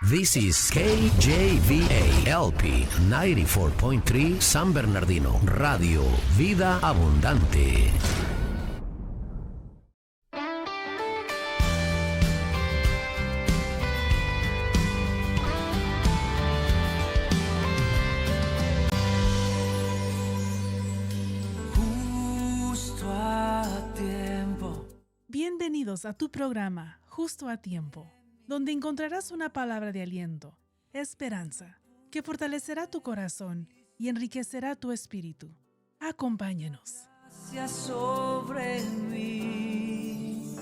This is KJVA LP 94.3 San Bernardino, Radio Vida Abundante. Justo a tiempo. Bienvenidos a tu programa Justo a Tiempo, donde encontrarás una palabra de aliento, esperanza, que fortalecerá tu corazón y enriquecerá tu espíritu. Acompáñanos. Gracias sobre mí.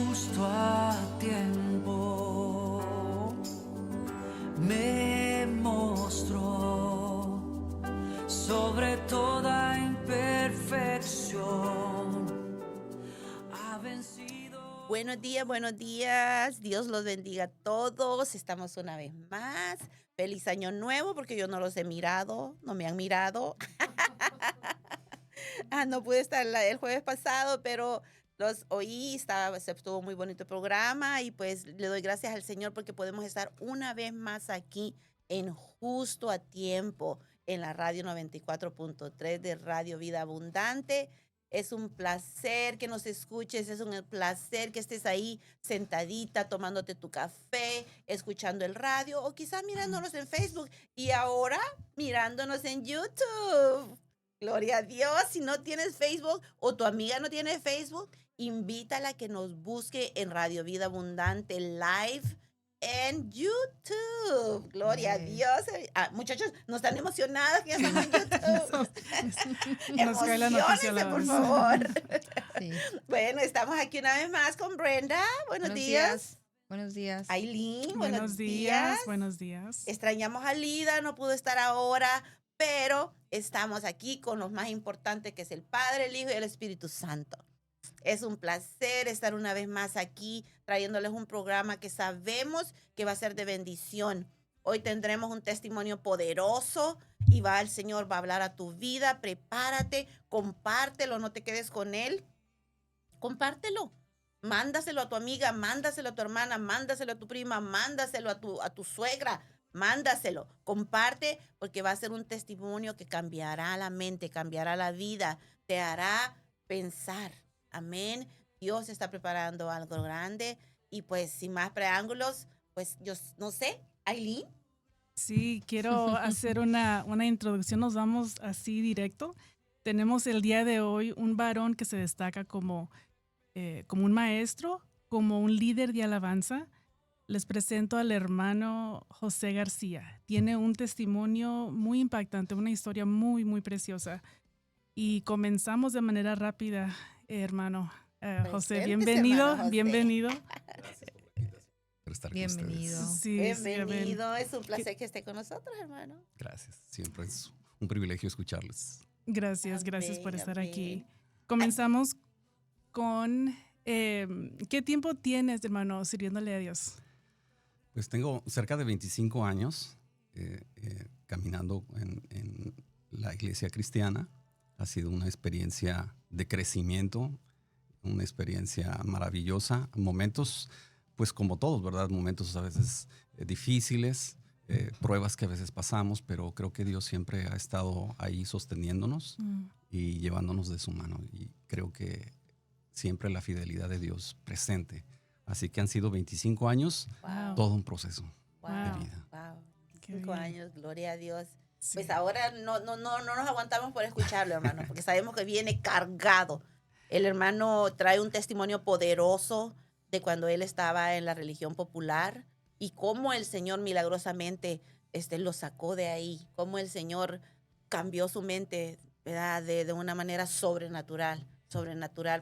Justo a tiempo. Me mostró sobre toda imperfección. Ha vencido. Buenos días. Dios los bendiga a todos. Estamos una vez más. Feliz año nuevo, porque yo no los he mirado, no me han mirado. No pude estar el jueves pasado, pero los oí, se estuvo muy bonito el programa y pues le doy gracias al Señor porque podemos estar una vez más aquí en Justo a Tiempo, en la radio 94.3 de Radio Vida Abundante. Es un placer que nos escuches, es un placer que estés ahí sentadita, tomándote tu café, escuchando el radio o quizás mirándonos en Facebook y ahora mirándonos en YouTube. Gloria a Dios. Si no tienes Facebook o tu amiga no tiene Facebook, invítala a que nos busque en Radio Vida Abundante Live en YouTube. Gloria a Dios. Muchachos, no están emocionados que ya estamos en YouTube. Nos cae la noticia a la Emociónense, por vez. favor. Sí. Bueno, estamos aquí una vez más con Brenda. Buenos días. Buenos días. Aileen, Buenos días. Buenos días. Extrañamos a Lida, no pudo estar ahora, pero estamos aquí con los más importantes, que es el Padre, el Hijo y el Espíritu Santo. Es un placer estar una vez más aquí trayéndoles un programa que sabemos que va a ser de bendición. Hoy tendremos un testimonio poderoso y el Señor va a hablar a tu vida. Prepárate, compártelo, no te quedes con él. Compártelo. Mándaselo a tu amiga, mándaselo a tu hermana, mándaselo a tu prima, mándaselo a tu suegra, mándaselo. Comparte, porque va a ser un testimonio que cambiará la mente, cambiará la vida, te hará pensar. Amén. Dios está preparando algo grande. Y pues, sin más preámbulos, pues yo no sé, Aileen. Sí, quiero hacer una introducción. Nos vamos así directo. Tenemos el día de hoy un varón que se destaca como un maestro, como un líder de alabanza. Les presento al hermano José García. Tiene un testimonio muy impactante, una historia muy, muy preciosa. Y comenzamos de manera rápida, hermano José. Preséntese, Bienvenido, hermano José. bienvenido. Por estar con Bienvenido. ustedes. Sí, Bienvenido. Es un placer que esté con nosotros, hermano. Gracias. Siempre es un privilegio escucharles. Gracias por Amén, estar amén. aquí. Comenzamos con, ¿qué tiempo tienes, hermano, sirviéndole a Dios? Pues tengo cerca de 25 años caminando en la iglesia cristiana. Ha sido una experiencia de crecimiento, una experiencia maravillosa. Momentos, pues como todos, ¿verdad? Momentos a veces difíciles, pruebas que a veces pasamos, pero creo que Dios siempre ha estado ahí sosteniéndonos y llevándonos de su mano. Y creo que siempre la fidelidad de Dios presente. Así que han sido 25 años, Wow. todo un proceso Wow. de vida. Wow. Qué 5 bien. años, gloria a Dios. Sí. Pues ahora no nos aguantamos por escucharlo, hermano, porque sabemos que viene cargado. El hermano trae un testimonio poderoso de cuando él estaba en la religión popular y cómo el Señor milagrosamente lo sacó de ahí, cómo el Señor cambió su mente, ¿verdad? De una manera sobrenatural,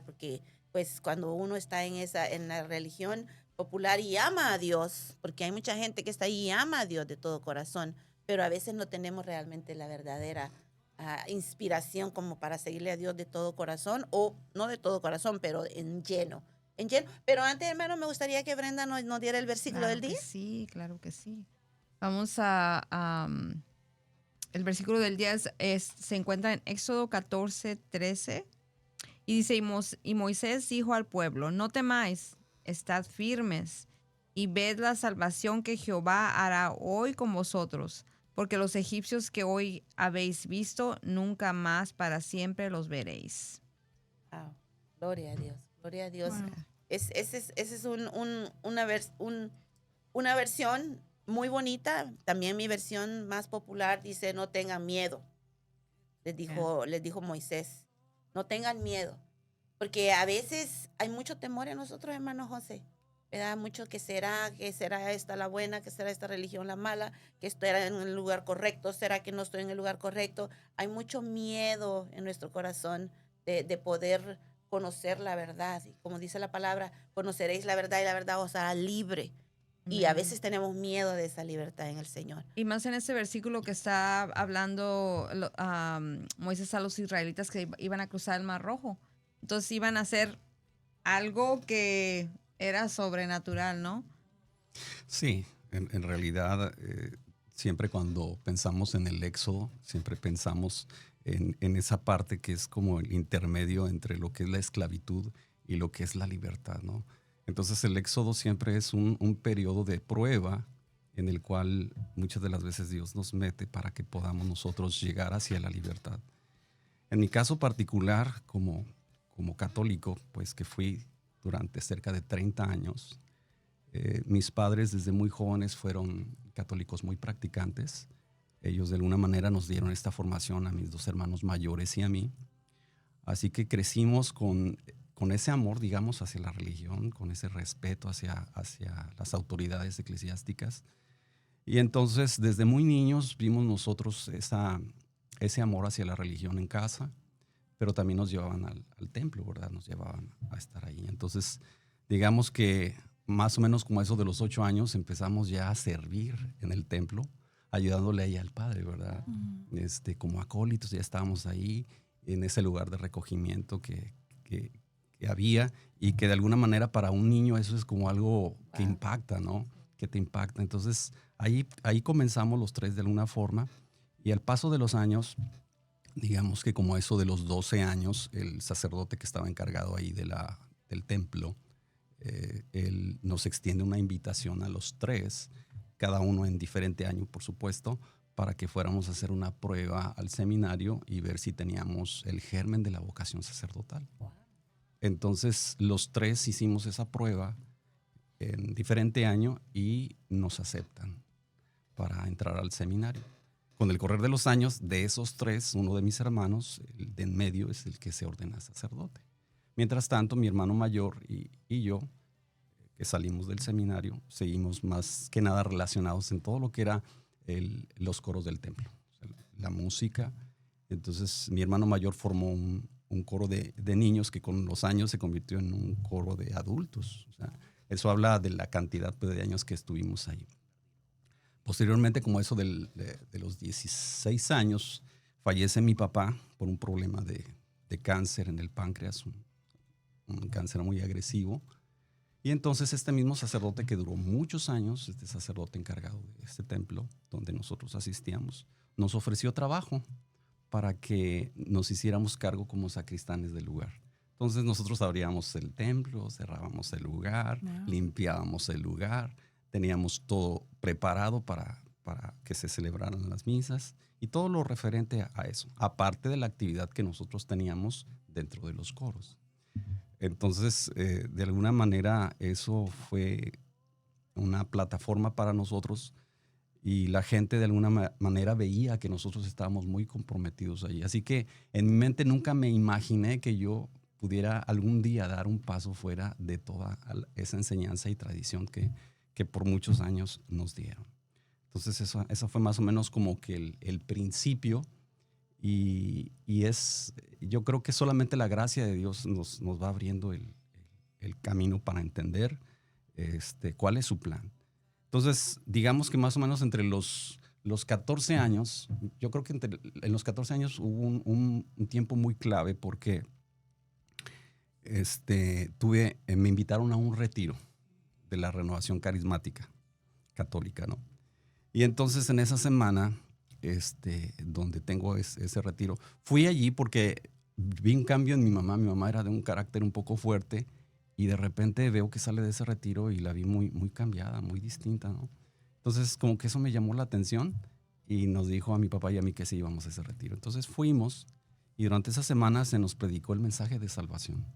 porque pues cuando uno está en la religión popular y ama a Dios, porque hay mucha gente que está ahí y ama a Dios de todo corazón, pero a veces no tenemos realmente la verdadera inspiración como para seguirle a Dios de todo corazón, o no de todo corazón, pero en lleno. Pero antes, hermano, me gustaría que Brenda nos diera el versículo del día. Sí, claro que sí. Vamos el versículo del día se encuentra en Éxodo 14:13 y dice, y Moisés dijo al pueblo, no temáis, estad firmes y ved la salvación que Jehová hará hoy con vosotros, porque los egipcios que hoy habéis visto, nunca más para siempre los veréis. Wow. Gloria a Dios, gloria a Dios. Wow. Ese es una versión muy bonita. También mi versión más popular dice, no tengan miedo. Les dijo Moisés, no tengan miedo. Porque a veces hay mucho temor en nosotros, hermano José. ¿Verdad? Mucho que será esta la buena, que será esta religión la mala, que estoy en el lugar correcto, será que no estoy en el lugar correcto. Hay mucho miedo en nuestro corazón de poder conocer la verdad. Y como dice la palabra, conoceréis la verdad y la verdad os hará libre. Y a veces tenemos miedo de esa libertad en el Señor. Y más en ese versículo que está hablando Moisés a los israelitas que iban a cruzar el Mar Rojo. Entonces iban a hacer algo que era sobrenatural, ¿no? Sí, en realidad siempre cuando pensamos en el Éxodo, siempre pensamos en esa parte que es como el intermedio entre lo que es la esclavitud y lo que es la libertad, ¿no? Entonces el Éxodo siempre es un periodo de prueba en el cual muchas de las veces Dios nos mete para que podamos nosotros llegar hacia la libertad. En mi caso particular, como católico, pues que fui durante cerca de 30 años, mis padres desde muy jóvenes fueron católicos muy practicantes. Ellos de alguna manera nos dieron esta formación a mis dos hermanos mayores y a mí. Así que crecimos con ese amor, digamos, hacia la religión, con ese respeto hacia las autoridades eclesiásticas. Y entonces, desde muy niños, vimos nosotros ese amor hacia la religión en casa, pero también nos llevaban al templo, ¿verdad? Nos llevaban a estar ahí. Entonces, digamos que más o menos como eso de los 8 años, empezamos ya a servir en el templo, ayudándole ahí al Padre, ¿verdad? Como acólitos, ya estábamos ahí en ese lugar de recogimiento que había, y que de alguna manera para un niño eso es como algo que impacta, ¿no? Que te impacta. Entonces ahí comenzamos los tres de alguna forma, y al paso de los años, digamos que como eso de los 12 años, el sacerdote que estaba encargado ahí del templo, él nos extiende una invitación a los tres, cada uno en diferente año, por supuesto, para que fuéramos a hacer una prueba al seminario y ver si teníamos el germen de la vocación sacerdotal. Entonces, los tres hicimos esa prueba en diferente año y nos aceptan para entrar al seminario. Con el correr de los años, de esos tres, uno de mis hermanos, el de en medio, es el que se ordena sacerdote. Mientras tanto, mi hermano mayor y yo, que salimos del seminario, seguimos más que nada relacionados en todo lo que era los coros del templo, o sea, la música. Entonces, mi hermano mayor formó un coro de niños que con los años se convirtió en un coro de adultos. O sea, eso habla de la cantidad de años que estuvimos ahí. Posteriormente, como eso de los 16 años, fallece mi papá por un problema de cáncer en el páncreas, un cáncer muy agresivo. Y entonces este mismo sacerdote que duró muchos años, este sacerdote encargado de este templo donde nosotros asistíamos, nos ofreció trabajo para que nos hiciéramos cargo como sacristanes del lugar. Entonces nosotros abríamos el templo, cerrábamos el lugar, limpiábamos el lugar, teníamos todo preparado para que se celebraran las misas y todo lo referente a eso, aparte de la actividad que nosotros teníamos dentro de los coros. Entonces, de alguna manera, eso fue una plataforma para nosotros y la gente de alguna manera veía que nosotros estábamos muy comprometidos allí. Así que en mi mente nunca me imaginé que yo pudiera algún día dar un paso fuera de toda esa enseñanza y tradición que por muchos años nos dieron. Entonces, eso fue más o menos como que el principio. Y yo creo que solamente la gracia de Dios nos va abriendo el camino para entender cuál es su plan. Entonces, digamos que más o menos entre los 14 años, yo creo que en los 14 años hubo un tiempo muy clave porque me invitaron a un retiro de la Renovación Carismática Católica, ¿no? Y entonces en esa semana, donde tengo ese retiro, fui allí porque vi un cambio en mi mamá. Mi mamá era de un carácter un poco fuerte y de repente veo que sale de ese retiro y la vi muy, muy cambiada, muy distinta, ¿no? Entonces, como que eso me llamó la atención y nos dijo a mi papá y a mí que sí íbamos a ese retiro. Entonces fuimos y durante esa semana se nos predicó el mensaje de salvación.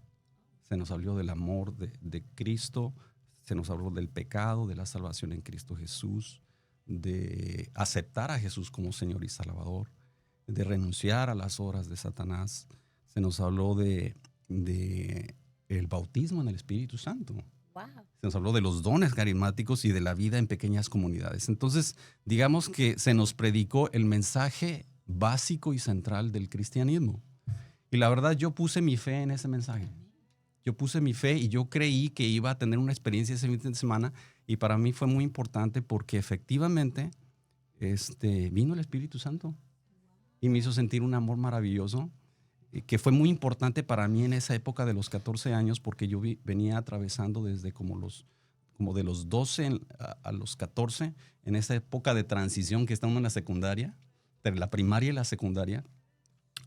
Se nos habló del amor de Cristo, se nos habló del pecado, de la salvación en Cristo Jesús, de aceptar a Jesús como Señor y Salvador, de renunciar a las obras de Satanás. Se nos habló de el bautismo en el Espíritu Santo. Wow. Se nos habló de los dones carismáticos y de la vida en pequeñas comunidades. Entonces, digamos que se nos predicó el mensaje básico y central del cristianismo. Y la verdad, yo puse mi fe en ese mensaje. Yo puse mi fe y yo creí que iba a tener una experiencia ese fin de semana, y para mí fue muy importante porque efectivamente vino el Espíritu Santo y me hizo sentir un amor maravilloso, que fue muy importante para mí en esa época de los 14 años, porque yo venía atravesando desde como de los 12 a los 14, en esa época de transición que estamos en la secundaria, entre la primaria y la secundaria.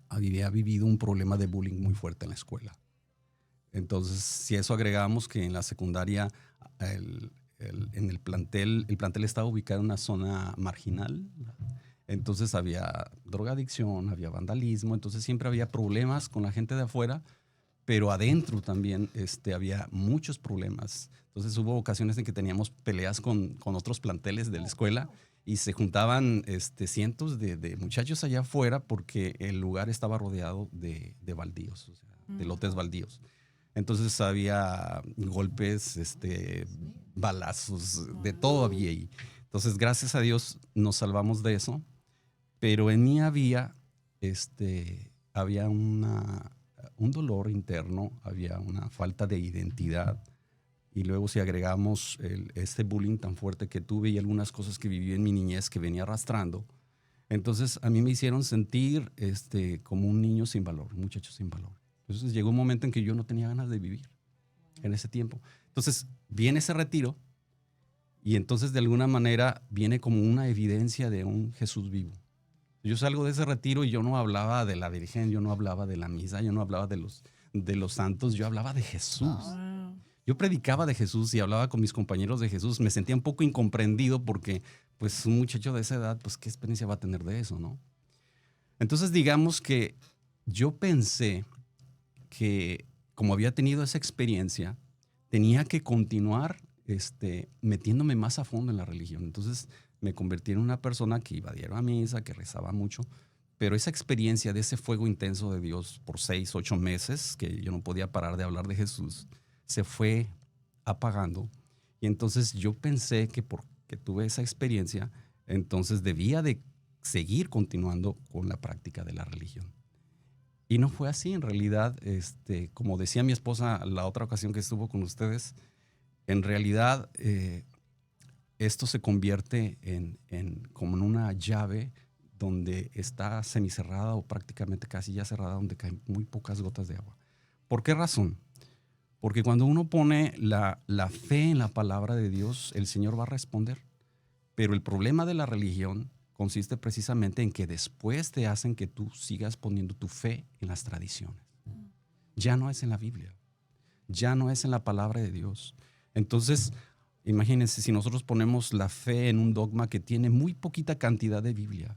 Había vivido un problema de bullying muy fuerte en la escuela. Entonces, si a eso agregamos que en la secundaria en el plantel estaba ubicado en una zona marginal, entonces había drogadicción, había vandalismo, entonces siempre había problemas con la gente de afuera, pero adentro también había muchos problemas. Entonces hubo ocasiones en que teníamos peleas con otros planteles de la escuela y se juntaban cientos de muchachos allá afuera porque el lugar estaba rodeado de baldíos, o sea, de lotes baldíos. Entonces había golpes, balazos, de todo había ahí. Entonces, gracias a Dios nos salvamos de eso, pero en mí había un dolor interno, había una falta de identidad. Y luego si agregamos este bullying tan fuerte que tuve y algunas cosas que viví en mi niñez que venía arrastrando, entonces a mí me hicieron sentir como un niño sin valor, un muchacho sin valor. Entonces llegó un momento en que yo no tenía ganas de vivir en ese tiempo. Entonces viene ese retiro y entonces de alguna manera viene como una evidencia de un Jesús vivo. Yo salgo de ese retiro y yo no hablaba de la Virgen, yo no hablaba de la misa, yo no hablaba de los santos, yo hablaba de Jesús. Wow. Yo predicaba de Jesús y hablaba con mis compañeros de Jesús. Me sentía un poco incomprendido porque pues un muchacho de esa edad, pues qué experiencia va a tener de eso, ¿no? Entonces digamos que yo pensé que como había tenido esa experiencia, tenía que continuar metiéndome más a fondo en la religión. Entonces me convertí en una persona que iba diario a misa, que rezaba mucho, pero esa experiencia de ese fuego intenso de Dios por 6, 8 meses, que yo no podía parar de hablar de Jesús, se fue apagando. Y entonces yo pensé que porque tuve esa experiencia, entonces debía de seguir continuando con la práctica de la religión. Y no fue así, en realidad, como decía mi esposa la otra ocasión que estuvo con ustedes, en realidad esto se convierte como en una llave donde está semicerrada o prácticamente casi ya cerrada, donde caen muy pocas gotas de agua. ¿Por qué razón? Porque cuando uno pone la fe en la palabra de Dios, el Señor va a responder. Pero el problema de la religión consiste precisamente en que después te hacen que tú sigas poniendo tu fe en las tradiciones. Ya no es en la Biblia, ya no es en la palabra de Dios. Entonces, imagínense si nosotros ponemos la fe en un dogma que tiene muy poquita cantidad de Biblia,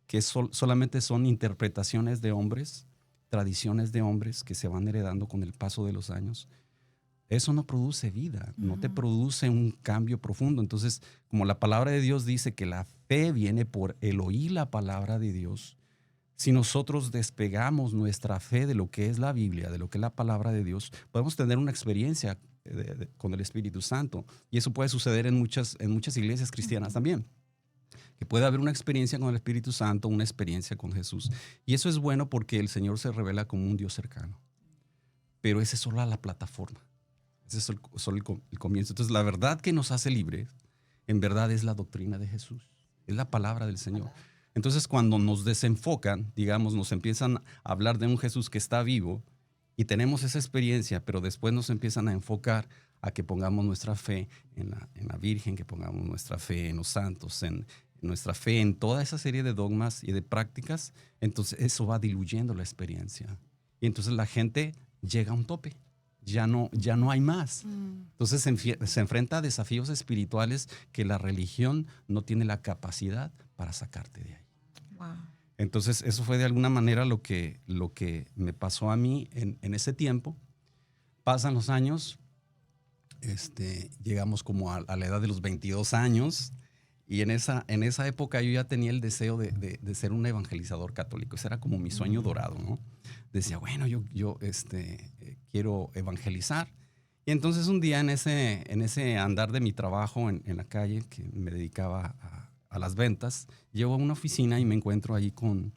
que solamente son interpretaciones de hombres, tradiciones de hombres que se van heredando con el paso de los años. Eso no produce vida, no te produce un cambio profundo. Entonces, como la palabra de Dios dice que la fe viene por el oír la palabra de Dios, si nosotros despegamos nuestra fe de lo que es la Biblia, de lo que es la palabra de Dios, podemos tener una experiencia con el Espíritu Santo. Y eso puede suceder en muchas iglesias cristianas también. Que puede haber una experiencia con el Espíritu Santo, una experiencia con Jesús. Y eso es bueno porque el Señor se revela como un Dios cercano. Pero esa es solo la plataforma. Ese es solo el comienzo. Entonces, la verdad que nos hace libres, en verdad es la doctrina de Jesús. Es la palabra del Señor. Entonces, cuando nos desenfocan, digamos, nos empiezan a hablar de un Jesús que está vivo y tenemos esa experiencia, pero después nos empiezan a enfocar a que pongamos nuestra fe en la Virgen, que pongamos nuestra fe en los santos, en nuestra fe en toda esa serie de dogmas y de prácticas, entonces eso va diluyendo la experiencia. Y entonces la gente llega a un tope. ya no hay más. Entonces se enfrenta a desafíos espirituales que la religión no tiene la capacidad para sacarte de ahí. Wow. Entonces eso fue de alguna manera lo que me pasó a mí en ese tiempo. Pasan los años, llegamos como a la edad de los 22 años y en esa época yo ya tenía el deseo de ser un evangelizador católico. Ese era como mi sueño dorado, ¿no? Decía, bueno, yo quiero evangelizar. Y entonces un día en ese andar de mi trabajo en la calle, que me dedicaba a las ventas, llego a una oficina y me encuentro ahí con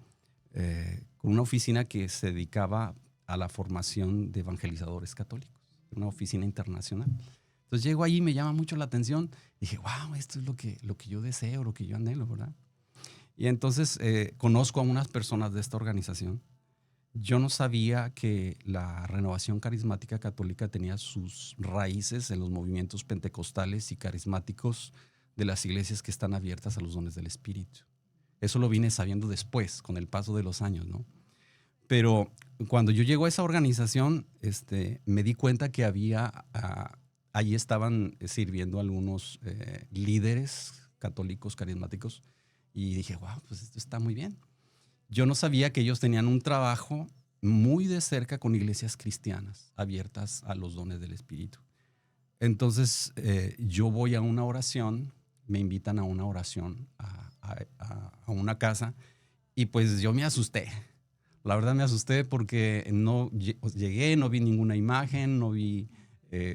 una oficina que se dedicaba a la formación de evangelizadores católicos, una oficina internacional. Entonces llego allí y me llama mucho la atención. Dije, wow, esto es lo que yo deseo, lo que yo anhelo, ¿verdad? Y entonces conozco a unas personas de esta organización. Yo no sabía que la Renovación Carismática Católica tenía sus raíces en los movimientos pentecostales y carismáticos de las iglesias que están abiertas a los dones del Espíritu. Eso lo vine sabiendo después, con el paso de los años, ¿no? Pero cuando yo llego a esa organización, me di cuenta que allí estaban sirviendo algunos líderes católicos carismáticos y dije, wow, pues esto está muy bien. Yo no sabía que ellos tenían un trabajo muy de cerca con iglesias cristianas abiertas a los dones del Espíritu. Entonces yo voy a una oración, me invitan a una oración a una casa y pues yo me asusté. La verdad me asusté porque llegué, no vi ninguna imagen, no vi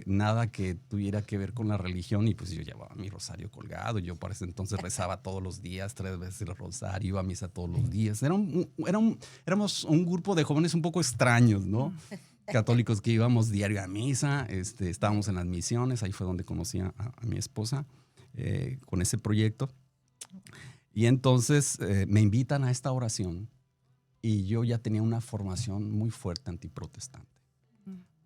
nada que tuviera que ver con la religión y pues yo llevaba mi rosario colgado. Yo para ese entonces rezaba todos los días, 3 veces el rosario, iba a misa todos los días. Éramos un grupo de jóvenes un poco extraños, ¿no? Católicos que íbamos diario a misa, estábamos en las misiones, ahí fue donde conocí a mi esposa con ese proyecto. Y entonces me invitan a esta oración y yo ya tenía una formación muy fuerte antiprotestante.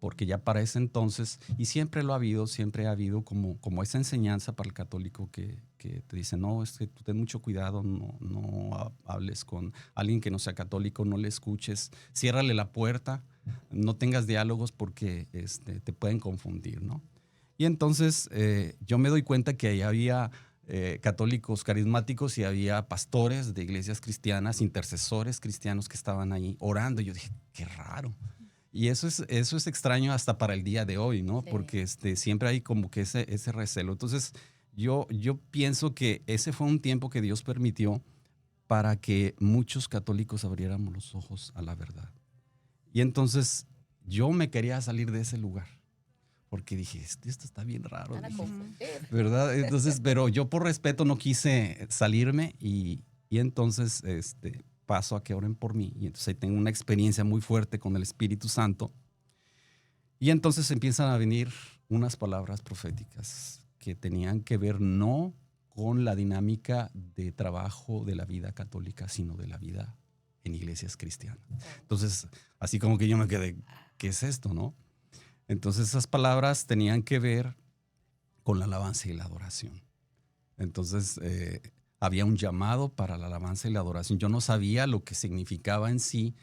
Porque ya para ese entonces, y siempre ha habido como esa enseñanza para el católico que te dice, no, es que tú ten mucho cuidado, no hables con alguien que no sea católico, no le escuches, ciérrale la puerta, no tengas diálogos porque te pueden confundir, ¿no? Y entonces yo me doy cuenta que ahí había católicos carismáticos y había pastores de iglesias cristianas, intercesores cristianos que estaban ahí orando. Y yo dije, qué raro. Y eso es extraño hasta para el día de hoy, ¿no? Sí. Porque siempre hay como que ese recelo. Entonces, yo pienso que ese fue un tiempo que Dios permitió para que muchos católicos abriéramos los ojos a la verdad. Y entonces, yo me quería salir de ese lugar. Porque dije, esto está bien raro. ¿Verdad? Entonces, pero yo por respeto no quise salirme y entonces, paso a que oren por mí. Y entonces ahí tengo una experiencia muy fuerte con el Espíritu Santo. Y entonces empiezan a venir unas palabras proféticas que tenían que ver no con la dinámica de trabajo de la vida católica, sino de la vida en iglesias cristianas. Entonces, así como que yo me quedé, ¿qué es esto, no? Entonces esas palabras tenían que ver con la alabanza y la adoración. Entonces, había un llamado para la alabanza y la adoración. Yo no sabía lo que significaba en sí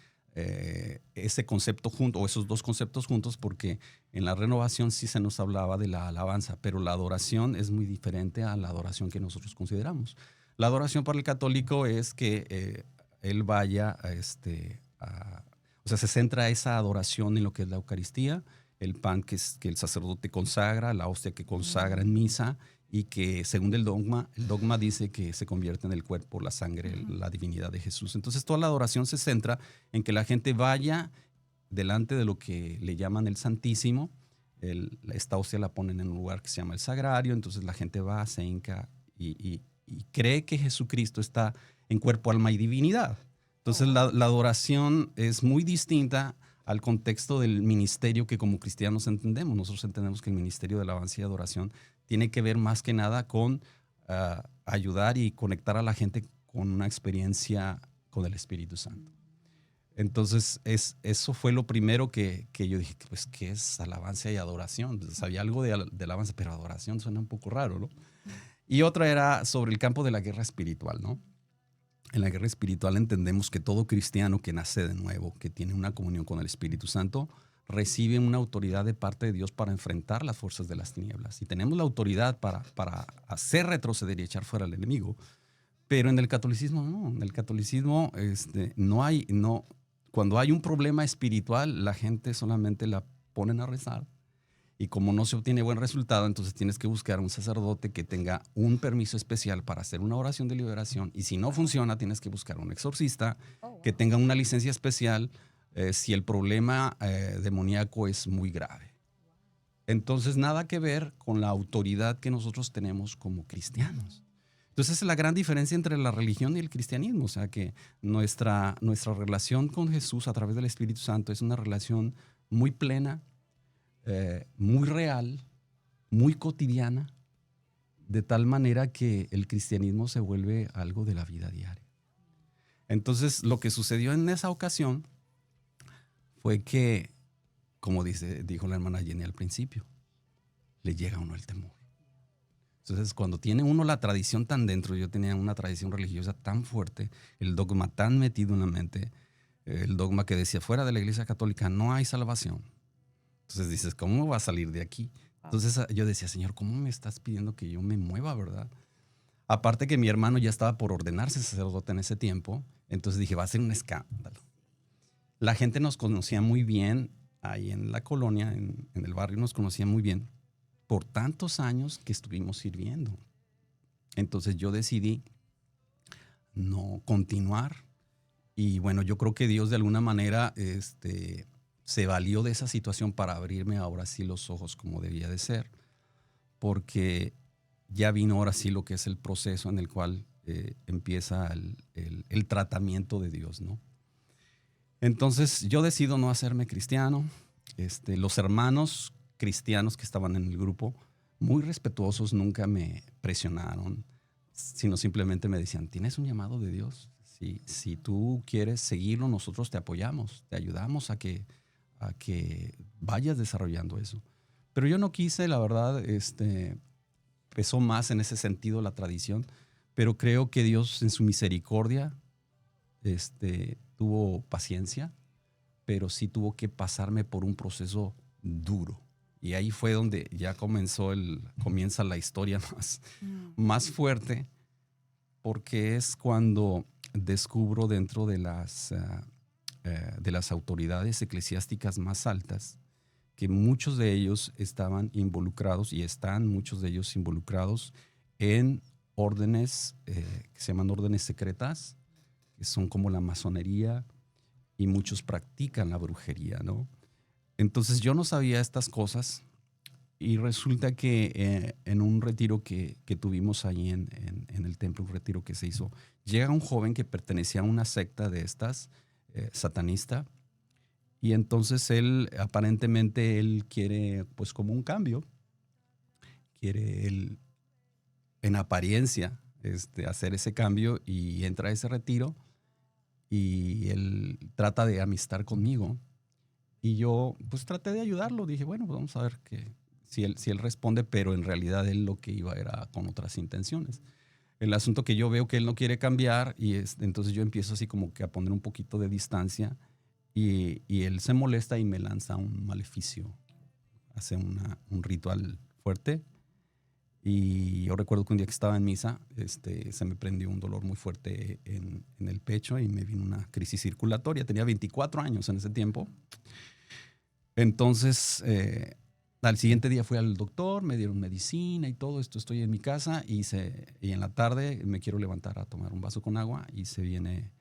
ese concepto junto, o esos dos conceptos juntos, porque en la renovación sí se nos hablaba de la alabanza, pero la adoración es muy diferente a la adoración que nosotros consideramos. La adoración para el católico es que él vaya o sea, se centra esa adoración en lo que es la Eucaristía, el pan que el sacerdote consagra, la hostia que consagra en misa, y que según el dogma dice que se convierte en el cuerpo, la sangre, la divinidad de Jesús. Entonces toda la adoración se centra en que la gente vaya delante de lo que le llaman el Santísimo. Esta hostia la ponen en un lugar que se llama el Sagrario, entonces la gente va, se hinca y cree que Jesucristo está en cuerpo, alma y divinidad. Entonces la adoración es muy distinta al contexto del ministerio que como cristianos entendemos. Nosotros entendemos que el ministerio de alabanza y adoración tiene que ver más que nada con ayudar y conectar a la gente con una experiencia con el Espíritu Santo. Entonces, eso fue lo primero que yo dije, pues, ¿qué es alabanza y adoración? Entonces, sabía algo de alabanza, pero adoración suena un poco raro, ¿no? Y otra era sobre el campo de la guerra espiritual, ¿no? En la guerra espiritual entendemos que todo cristiano que nace de nuevo, que tiene una comunión con el Espíritu Santo, reciben una autoridad de parte de Dios para enfrentar las fuerzas de las tinieblas. Y tenemos la autoridad para hacer retroceder y echar fuera al enemigo. Pero en el catolicismo no. En el catolicismo cuando hay un problema espiritual, la gente solamente la ponen a rezar. Y como no se obtiene buen resultado, entonces tienes que buscar un sacerdote que tenga un permiso especial para hacer una oración de liberación. Y si no funciona, tienes que buscar un exorcista que tenga una licencia especial si el problema demoníaco es muy grave. Entonces, nada que ver con la autoridad que nosotros tenemos como cristianos. Entonces, esa es la gran diferencia entre la religión y el cristianismo. O sea, que nuestra relación con Jesús a través del Espíritu Santo es una relación muy plena, muy real, muy cotidiana, de tal manera que el cristianismo se vuelve algo de la vida diaria. Entonces, lo que sucedió en esa ocasión fue que, como dijo la hermana Jenny al principio, le llega a uno el temor. Entonces, cuando tiene uno la tradición tan dentro, yo tenía una tradición religiosa tan fuerte, el dogma tan metido en la mente, el dogma que decía, fuera de la Iglesia Católica no hay salvación. Entonces dices, ¿cómo va a salir de aquí? Entonces yo decía, Señor, ¿cómo me estás pidiendo que yo me mueva, verdad? Aparte que mi hermano ya estaba por ordenarse sacerdote en ese tiempo, entonces dije, va a ser un escándalo. La gente nos conocía muy bien ahí en la colonia, en el barrio nos conocía muy bien por tantos años que estuvimos sirviendo. Entonces yo decidí no continuar y bueno, yo creo que Dios de alguna manera se valió de esa situación para abrirme ahora sí los ojos como debía de ser, porque ya vino ahora sí lo que es el proceso en el cual empieza el tratamiento de Dios, ¿no? Entonces yo decido no hacerme cristiano. Los hermanos cristianos que estaban en el grupo, muy respetuosos, nunca me presionaron, sino simplemente me decían, ¿tienes un llamado de Dios? Si tú quieres seguirlo, nosotros te apoyamos, te ayudamos a que vayas desarrollando eso. Pero yo no quise, la verdad, pesó más en ese sentido la tradición, pero creo que Dios en su misericordia tuvo paciencia, pero sí tuvo que pasarme por un proceso duro. Y ahí fue donde ya comienza la historia más fuerte, porque es cuando descubro dentro de las autoridades eclesiásticas más altas que muchos de ellos estaban involucrados y están muchos de ellos involucrados en órdenes que se llaman órdenes secretas, que son como la masonería, y muchos practican la brujería, ¿no? Entonces yo no sabía estas cosas y resulta que en un retiro que tuvimos ahí en el templo, un retiro que se hizo, llega un joven que pertenecía a una secta de estas, satanista, y entonces aparentemente él quiere pues como un cambio, quiere él en apariencia hacer ese cambio y entra a ese retiro y él trata de amistar conmigo. Y yo pues traté de ayudarlo, dije, bueno, pues vamos a ver si él responde, pero en realidad él lo que iba era con otras intenciones. El asunto que yo veo que él no quiere cambiar y entonces yo empiezo así como que a poner un poquito de distancia y él se molesta y me lanza un maleficio, hace un ritual fuerte. Y yo recuerdo que un día que estaba en misa, se me prendió un dolor muy fuerte en el pecho y me vino una crisis circulatoria. Tenía 24 años en ese tiempo. Entonces, al siguiente día fui al doctor, me dieron medicina y todo esto. Estoy en mi casa y en la tarde me quiero levantar a tomar un vaso con agua y se viene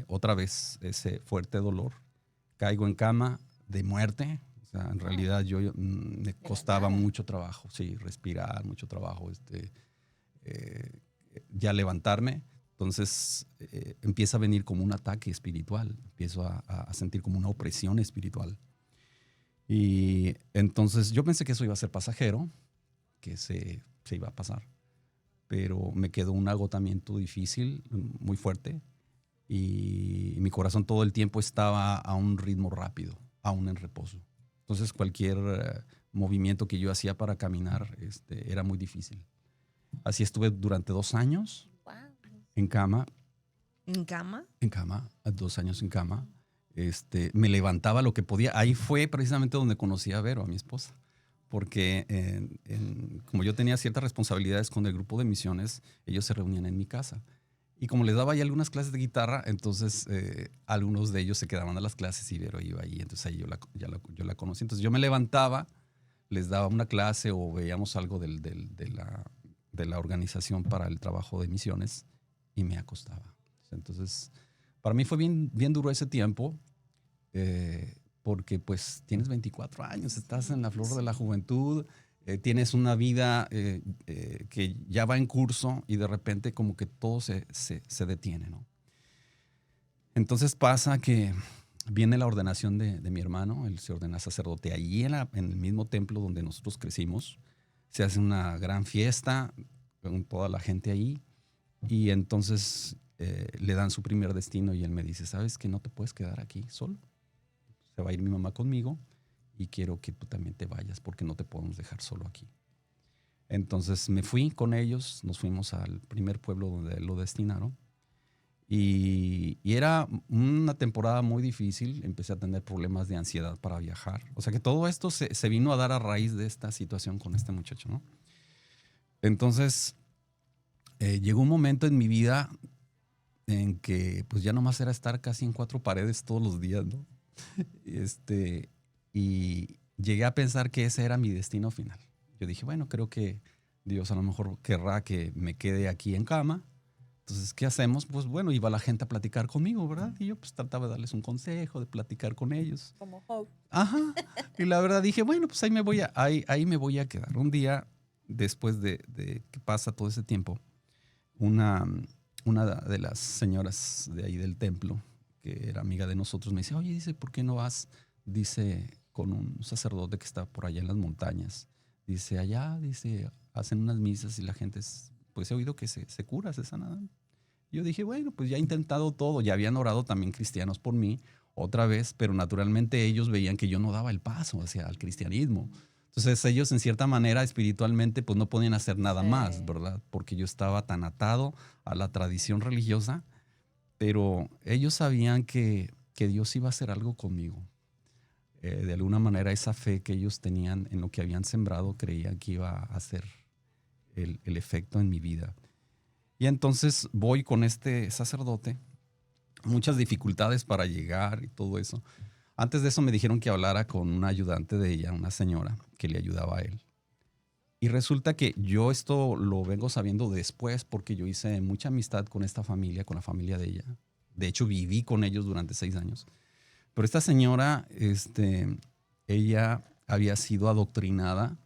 otra vez ese fuerte dolor. Caigo en cama de muerte. O sea, en realidad me costaba mucho trabajo, sí, respirar, mucho trabajo, ya levantarme. Entonces empieza a venir como un ataque espiritual, empiezo a sentir como una opresión espiritual. Y entonces yo pensé que eso iba a ser pasajero, que se iba a pasar, pero me quedó un agotamiento difícil, muy fuerte, y mi corazón todo el tiempo estaba a un ritmo rápido, aún en reposo. Entonces cualquier movimiento que yo hacía para caminar era muy difícil. Así estuve durante 2 años en cama. ¿En cama? En cama, 2 años en cama. Me levantaba lo que podía. Ahí fue precisamente donde conocí a Vero, a mi esposa. Porque como yo tenía ciertas responsabilidades con el grupo de misiones, ellos se reunían en mi casa. Y como les daba ahí algunas clases de guitarra, entonces algunos de ellos se quedaban a las clases y Vero iba ahí. Entonces ahí yo la conocí. Entonces yo me levantaba, les daba una clase o veíamos algo de la organización para el trabajo de misiones y me acostaba. Entonces, para mí fue bien duro ese tiempo, porque pues tienes 24 años, estás en la flor de la juventud, tienes una vida que ya va en curso y de repente como que todo se detiene, ¿no? Entonces pasa que viene la ordenación de mi hermano, él se ordena sacerdote allí en el mismo templo donde nosotros crecimos. Se hace una gran fiesta con toda la gente ahí y entonces le dan su primer destino y él me dice, ¿sabes que no te puedes quedar aquí solo? Se va a ir mi mamá conmigo y quiero que tú también te vayas porque no te podemos dejar solo aquí. Entonces me fui con ellos, nos fuimos al primer pueblo donde lo destinaron y era una temporada muy difícil, empecé a tener problemas de ansiedad para viajar. O sea que todo esto se vino a dar a raíz de esta situación con este muchacho, ¿no? Entonces llegó un momento en mi vida en que pues ya nomás era estar casi en 4 paredes todos los días, ¿no? Y llegué a pensar que ese era mi destino final. Yo dije, bueno, creo que Dios a lo mejor querrá que me quede aquí en cama. Entonces, ¿qué hacemos? Pues bueno, iba la gente a platicar conmigo, ¿verdad? Y yo pues trataba de darles un consejo, de platicar con ellos. Como Job. Ajá. Y la verdad dije, bueno, pues ahí me voy a quedar. Un día, después de que pasa todo ese tiempo, una de las señoras de ahí del templo, que era amiga de nosotros, me dice, oye, dice, ¿por qué no vas? Dice, con un sacerdote que está por allá en las montañas. Dice, allá, dice, hacen unas misas y la gente, pues he oído que se cura, se sana. Yo dije, bueno, pues ya he intentado todo. Ya habían orado también cristianos por mí otra vez, pero naturalmente ellos veían que yo no daba el paso hacia el cristianismo. Entonces ellos en cierta manera espiritualmente pues no podían hacer nada más, ¿verdad? Porque yo estaba tan atado a la tradición religiosa, pero ellos sabían que Dios iba a hacer algo conmigo. De alguna manera esa fe que ellos tenían en lo que habían sembrado creían que iba a hacer el efecto en mi vida. Y entonces voy con este sacerdote, muchas dificultades para llegar y todo eso. Antes de eso me dijeron que hablara con una ayudante de ella, una señora que le ayudaba a él. Y resulta que yo esto lo vengo sabiendo después porque yo hice mucha amistad con esta familia, con la familia de ella. De hecho, viví con ellos durante 6 años. Pero esta señora, ella había sido adoctrinada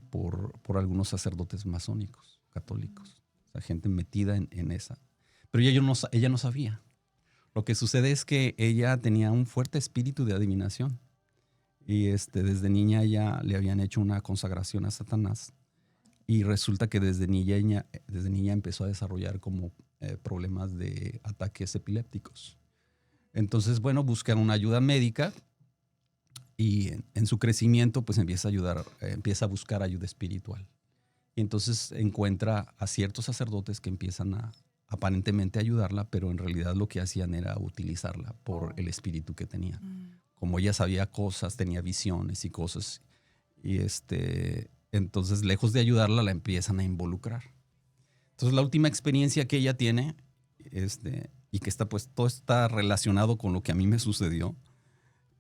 por algunos sacerdotes masónicos, católicos. O sea, gente metida en esa. Pero ella no sabía. Lo que sucede es que ella tenía un fuerte espíritu de adivinación. Y desde niña ya le habían hecho una consagración a Satanás. Y resulta que desde niña empezó a desarrollar como problemas de ataques epilépticos. Entonces, bueno, buscan una ayuda médica y en su crecimiento pues empieza a buscar ayuda espiritual. Y entonces encuentra a ciertos sacerdotes que empiezan a aparentemente ayudarla, pero en realidad lo que hacían era utilizarla por el espíritu que tenía. Como ella sabía cosas, tenía visiones y cosas, y entonces lejos de ayudarla la empiezan a involucrar. Entonces la última experiencia que ella tiene, y que todo está relacionado con lo que a mí me sucedió,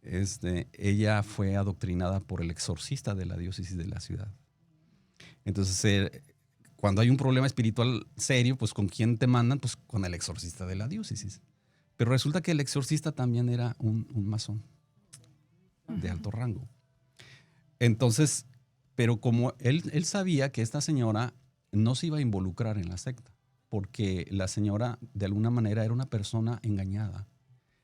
ella fue adoctrinada por el exorcista de la diócesis de la ciudad. Entonces, cuando hay un problema espiritual serio, pues ¿con quién te mandan? Pues con el exorcista de la diócesis. Pero resulta que el exorcista también era un masón de alto rango. Entonces, pero como él sabía que esta señora no se iba a involucrar en la secta, porque la señora de alguna manera era una persona engañada,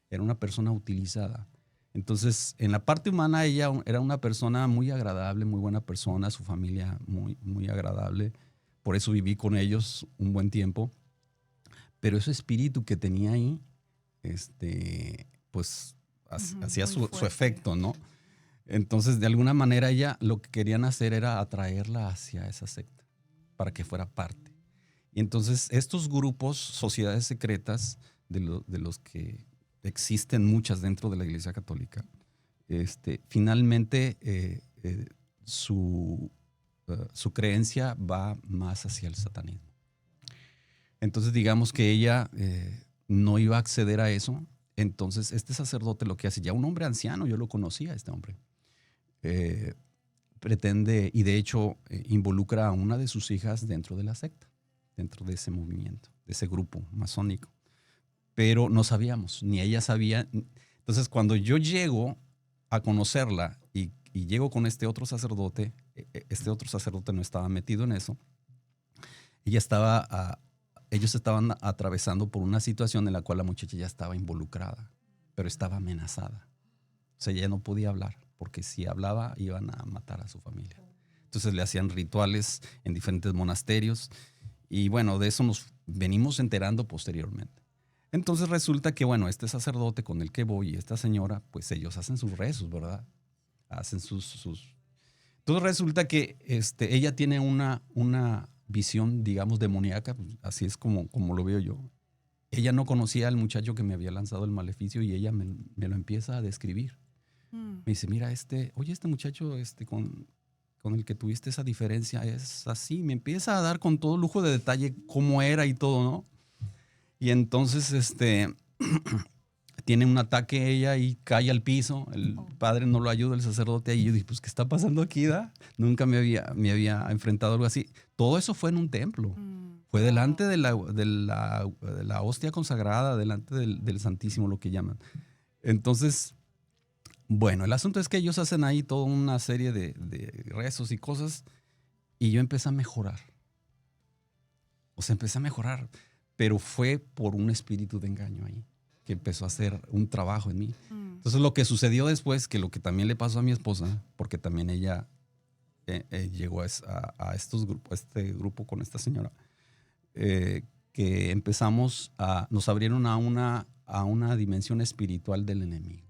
era una persona utilizada. Entonces, en la parte humana ella era una persona muy agradable, muy buena persona, su familia muy, muy agradable. Por eso viví con ellos un buen tiempo. Pero ese espíritu que tenía ahí, pues hacía su efecto, ¿no? Entonces, de alguna manera ella lo que querían hacer era atraerla hacia esa secta para que fuera parte. Y entonces estos grupos, sociedades secretas de los que existen muchas dentro de la Iglesia Católica, finalmente su creencia va más hacia el satanismo. Entonces digamos que ella no iba a acceder a eso. Entonces este sacerdote lo que hace, ya un hombre anciano, yo lo conocía, este hombre, pretende y de hecho involucra a una de sus hijas dentro de la secta, dentro de ese movimiento, de ese grupo masónico. Pero no sabíamos, ni ella sabía. Entonces cuando yo llego a conocerla y llego con este otro sacerdote no estaba metido en eso. Ellos estaban atravesando por una situación en la cual la muchacha ya estaba involucrada, pero estaba amenazada. O sea, ella no podía hablar, porque si hablaba iban a matar a su familia. Entonces le hacían rituales en diferentes monasterios y bueno, de eso nos venimos enterando posteriormente. Entonces resulta que, bueno, este sacerdote con el que voy y esta señora, pues ellos hacen sus rezos, ¿verdad? Hacen sus... Entonces resulta que ella tiene una visión, digamos, demoníaca, pues, así es como lo veo yo. Ella no conocía al muchacho que me había lanzado el maleficio y ella me lo empieza a describir. Me dice, mira, este muchacho con el que tuviste esa diferencia es así. Me empieza a dar con todo lujo de detalle cómo era y todo, ¿no? Y entonces tiene un ataque ella y cae al piso. El padre no lo ayuda, el sacerdote. Y yo dije, pues, ¿qué está pasando aquí, da? Nunca me había enfrentado a algo así. Todo eso fue en un templo. Fue delante de la hostia consagrada, delante del Santísimo, lo que llaman. Entonces, bueno, el asunto es que ellos hacen ahí toda una serie de rezos y cosas. Y yo empecé a mejorar. O sea, empecé a mejorar. Pero fue por un espíritu de engaño ahí, que empezó a hacer un trabajo en mí. Entonces lo que sucedió después, que lo que también le pasó a mi esposa, porque también ella llegó a este grupo con esta señora, que nos abrieron a una dimensión espiritual del enemigo,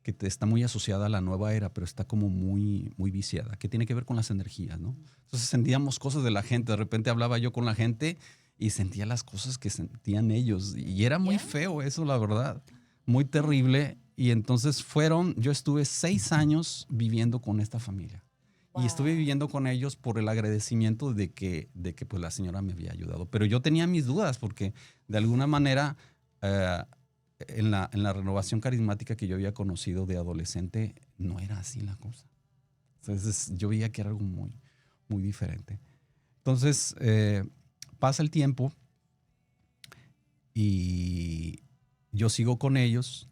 que está muy asociada a la nueva era, pero está como muy, muy viciada, que tiene que ver con las energías, ¿no? Entonces sentíamos cosas de la gente, de repente hablaba yo con la gente y sentía las cosas que sentían ellos. Y era muy feo eso, la verdad. Muy terrible. Y entonces yo estuve 6 años viviendo con esta familia. Wow. Y estuve viviendo con ellos por el agradecimiento de que pues la señora me había ayudado. Pero yo tenía mis dudas porque de alguna manera en la renovación carismática que yo había conocido de adolescente no era así la cosa. Entonces yo veía que era algo muy, muy diferente. Entonces... pasa el tiempo y yo sigo con ellos,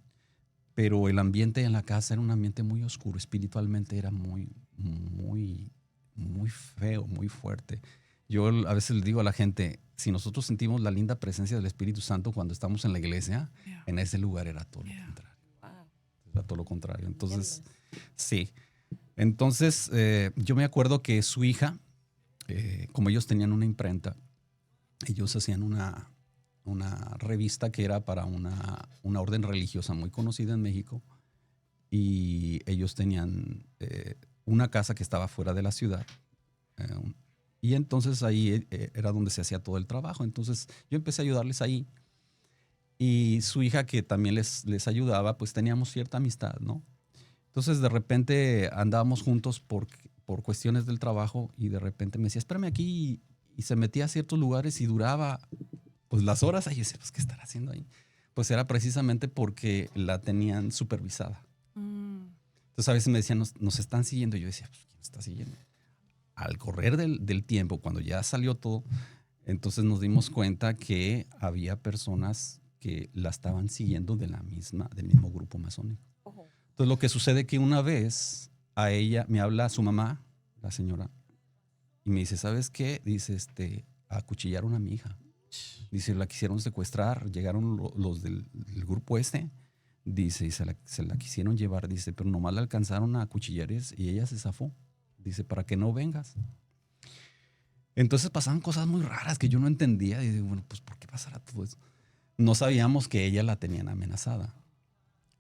pero el ambiente en la casa era un ambiente muy oscuro, espiritualmente era muy, muy, muy feo, muy fuerte. Yo a veces le digo a la gente, si nosotros sentimos la linda presencia del Espíritu Santo cuando estamos en la iglesia, en ese lugar era todo lo contrario. Era todo lo contrario. Entonces, sí. Entonces, yo me acuerdo que su hija, como ellos tenían una imprenta, ellos hacían una revista que era para una orden religiosa muy conocida en México y ellos tenían una casa que estaba fuera de la ciudad y entonces ahí era donde se hacía todo el trabajo. Entonces yo empecé a ayudarles ahí y su hija, que también les ayudaba, pues teníamos cierta amistad, ¿no? Entonces de repente andábamos juntos por cuestiones del trabajo y de repente me decía, espérame aquí. Y se metía a ciertos lugares y duraba pues las horas. Y yo decía, pues, ¿qué estará haciendo ahí? Pues era precisamente porque la tenían supervisada. Entonces a veces me decían, nos están siguiendo. Y yo decía, pues, ¿quién está siguiendo? Al correr del tiempo, cuando ya salió todo, entonces nos dimos cuenta que había personas que la estaban siguiendo del mismo grupo masónico. Entonces lo que sucede es que una vez a ella me habla su mamá, la señora, y me dice, ¿sabes qué? Dice, acuchillaron a mi hija. Dice, la quisieron secuestrar, llegaron los del grupo dice, y se la quisieron llevar, dice, pero nomás la alcanzaron a acuchillar y ella se zafó. Dice, para que no vengas. Entonces pasaban cosas muy raras que yo no entendía. Y digo, bueno, pues, ¿por qué pasará todo eso? No sabíamos que ella la tenían amenazada.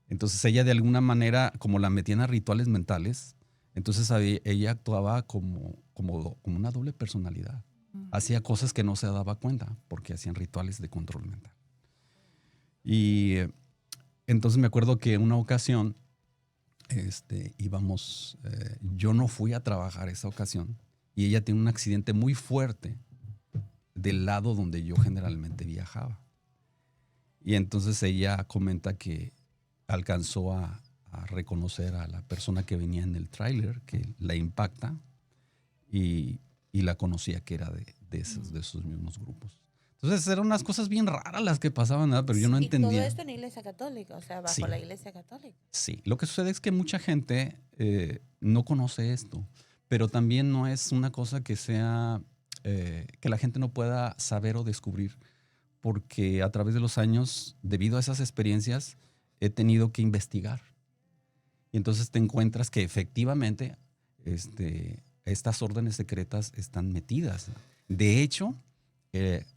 Entonces ella de alguna manera, como la metían a rituales mentales, entonces ella actuaba como una doble personalidad. Hacía cosas que no se daba cuenta porque hacían rituales de control mental. Y entonces me acuerdo que en una ocasión íbamos, yo no fui a trabajar esa ocasión y ella tiene un accidente muy fuerte del lado donde yo generalmente viajaba. Y entonces ella comenta que alcanzó a reconocer a la persona que venía en el tráiler, que la impacta, y la conocía que era de esos mismos grupos. Entonces eran unas cosas bien raras las que pasaban, ¿verdad? Pero yo no Y entendía. todo esto en la iglesia católica, o sea, bajo Sí. la iglesia católica. Sí, lo que sucede es que mucha gente no conoce esto, pero también no es una cosa que sea, que la gente no pueda saber o descubrir, porque a través de los años, debido a esas experiencias, he tenido que investigar. Y entonces te encuentras que efectivamente estas órdenes secretas están metidas. De hecho,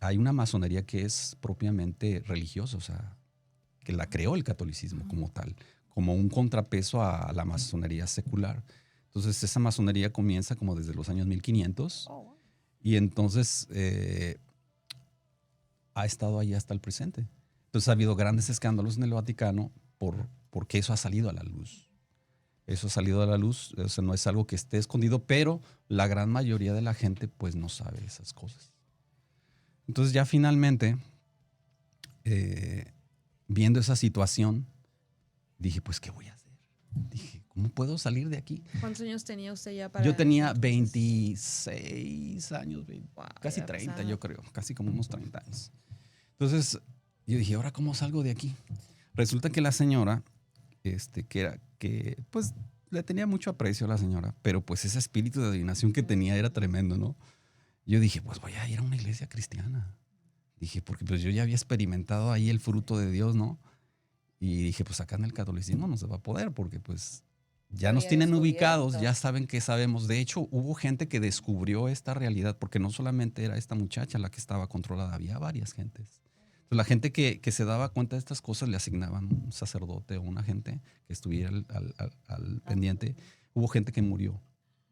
hay una masonería que es propiamente religiosa, o sea, que la creó el catolicismo como tal, como un contrapeso a la masonería secular. Entonces, esa masonería comienza como desde los años 1500 y entonces ha estado ahí hasta el presente. Entonces, ha habido grandes escándalos en el Vaticano porque eso ha salido a la luz. Eso ha salido a la luz, o sea, no es algo que esté escondido, pero la gran mayoría de la gente pues no sabe esas cosas. Entonces, ya finalmente, viendo esa situación, dije, pues, ¿qué voy a hacer? Dije, ¿cómo puedo salir de aquí? ¿Cuántos años tenía usted ya para Yo tenía entonces? 26 años, Wow, casi ya 30 pasaba. yo creo, casi como unos 30 años. Entonces, yo dije, ¿ahora cómo salgo de aquí? Resulta que la señora, pues, le tenía mucho aprecio a la señora, pero pues ese espíritu de adivinación que tenía era tremendo, ¿no? Yo dije, pues voy a ir a una iglesia cristiana. Dije, porque pues yo ya había experimentado ahí el fruto de Dios, ¿no? Y dije, pues acá en el catolicismo no se va a poder porque pues ya nos Había tienen descubierto. ubicados, ya saben que sabemos. De hecho, hubo gente que descubrió esta realidad porque no solamente era esta muchacha la que estaba controlada, había varias gentes. Entonces, la gente que se daba cuenta de estas cosas le asignaban un sacerdote o una gente que estuviera al pendiente. Hubo gente que murió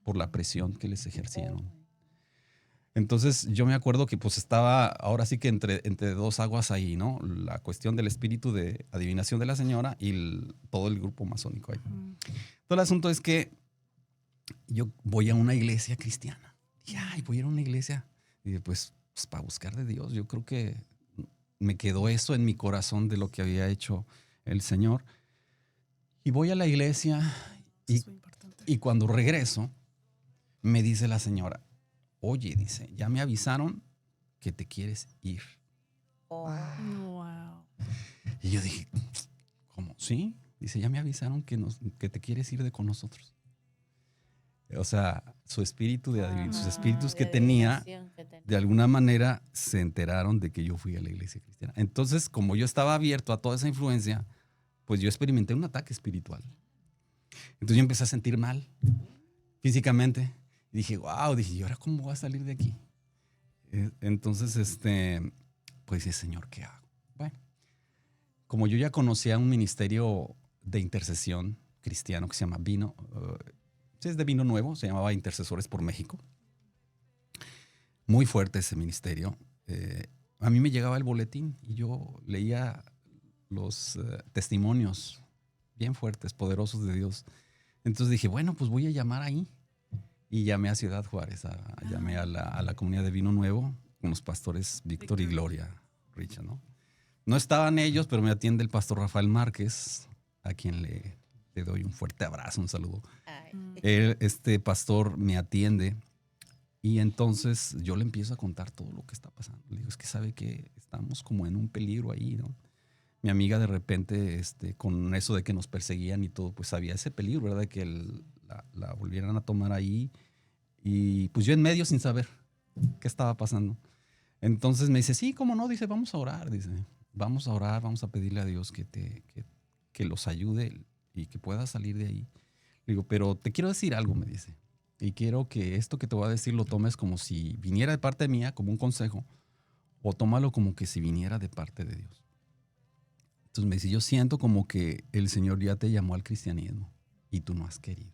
por la presión que les ejercieron. Entonces yo me acuerdo que pues estaba ahora sí que entre dos aguas ahí, ¿no? La cuestión del espíritu de adivinación de la señora y todo el grupo masónico ahí. Todo el asunto es que yo voy a una iglesia cristiana. Dije, ay, voy a ir a una iglesia. Y pues para buscar de Dios, yo creo que me quedó eso en mi corazón de lo que había hecho el Señor. Y voy a la iglesia Eso es muy importante. y cuando regreso, me dice la señora, oye, dice, ya me avisaron que te quieres ir. Oh. Wow. Y yo dije, ¿cómo? ¿Sí? Dice, ya me avisaron que te quieres ir con nosotros. O sea, su espíritu sus espíritus que tenía, adivinación que tenía. de alguna manera se enteraron de que yo fui a la iglesia cristiana. Entonces, como yo estaba abierto a toda esa influencia, pues yo experimenté un ataque espiritual. Entonces yo empecé a sentir mal físicamente. Y dije, wow, dije, ¿y ahora cómo voy a salir de aquí? Entonces, pues dije, Señor, ¿qué hago? Bueno, como yo ya conocía un ministerio de intercesión cristiano que se llama Vino, es de Vino Nuevo, se llamaba Intercesores por México. Muy fuerte ese ministerio. A mí me llegaba el boletín y yo leía los testimonios bien fuertes, poderosos de Dios. Entonces dije, bueno, pues voy a llamar ahí. Y llamé a Ciudad Juárez, llamé a la comunidad de Vino Nuevo con los pastores Víctor y Gloria Richa, ¿no? No estaban ellos, pero me atiende el pastor Rafael Márquez, a quien le doy un fuerte abrazo, un saludo. Ay. Este pastor me atiende y entonces yo le empiezo a contar todo lo que está pasando. Le digo, es que sabe que estamos como en un peligro ahí, ¿no? Mi amiga de repente, con eso de que nos perseguían y todo, pues había ese peligro, ¿verdad? De que la volvieran a tomar ahí. Y pues yo en medio sin saber qué estaba pasando. Entonces me dice, sí, ¿cómo no? Dice, vamos a orar. Dice, vamos a orar, vamos a pedirle a Dios que los ayude y que pueda salir de ahí. Le digo, pero te quiero decir algo, me dice. Y quiero que esto que te voy a decir lo tomes como si viniera de parte mía, como un consejo, o tómalo como que si viniera de parte de Dios. Entonces me dice, yo siento como que el Señor ya te llamó al cristianismo y tú no has querido.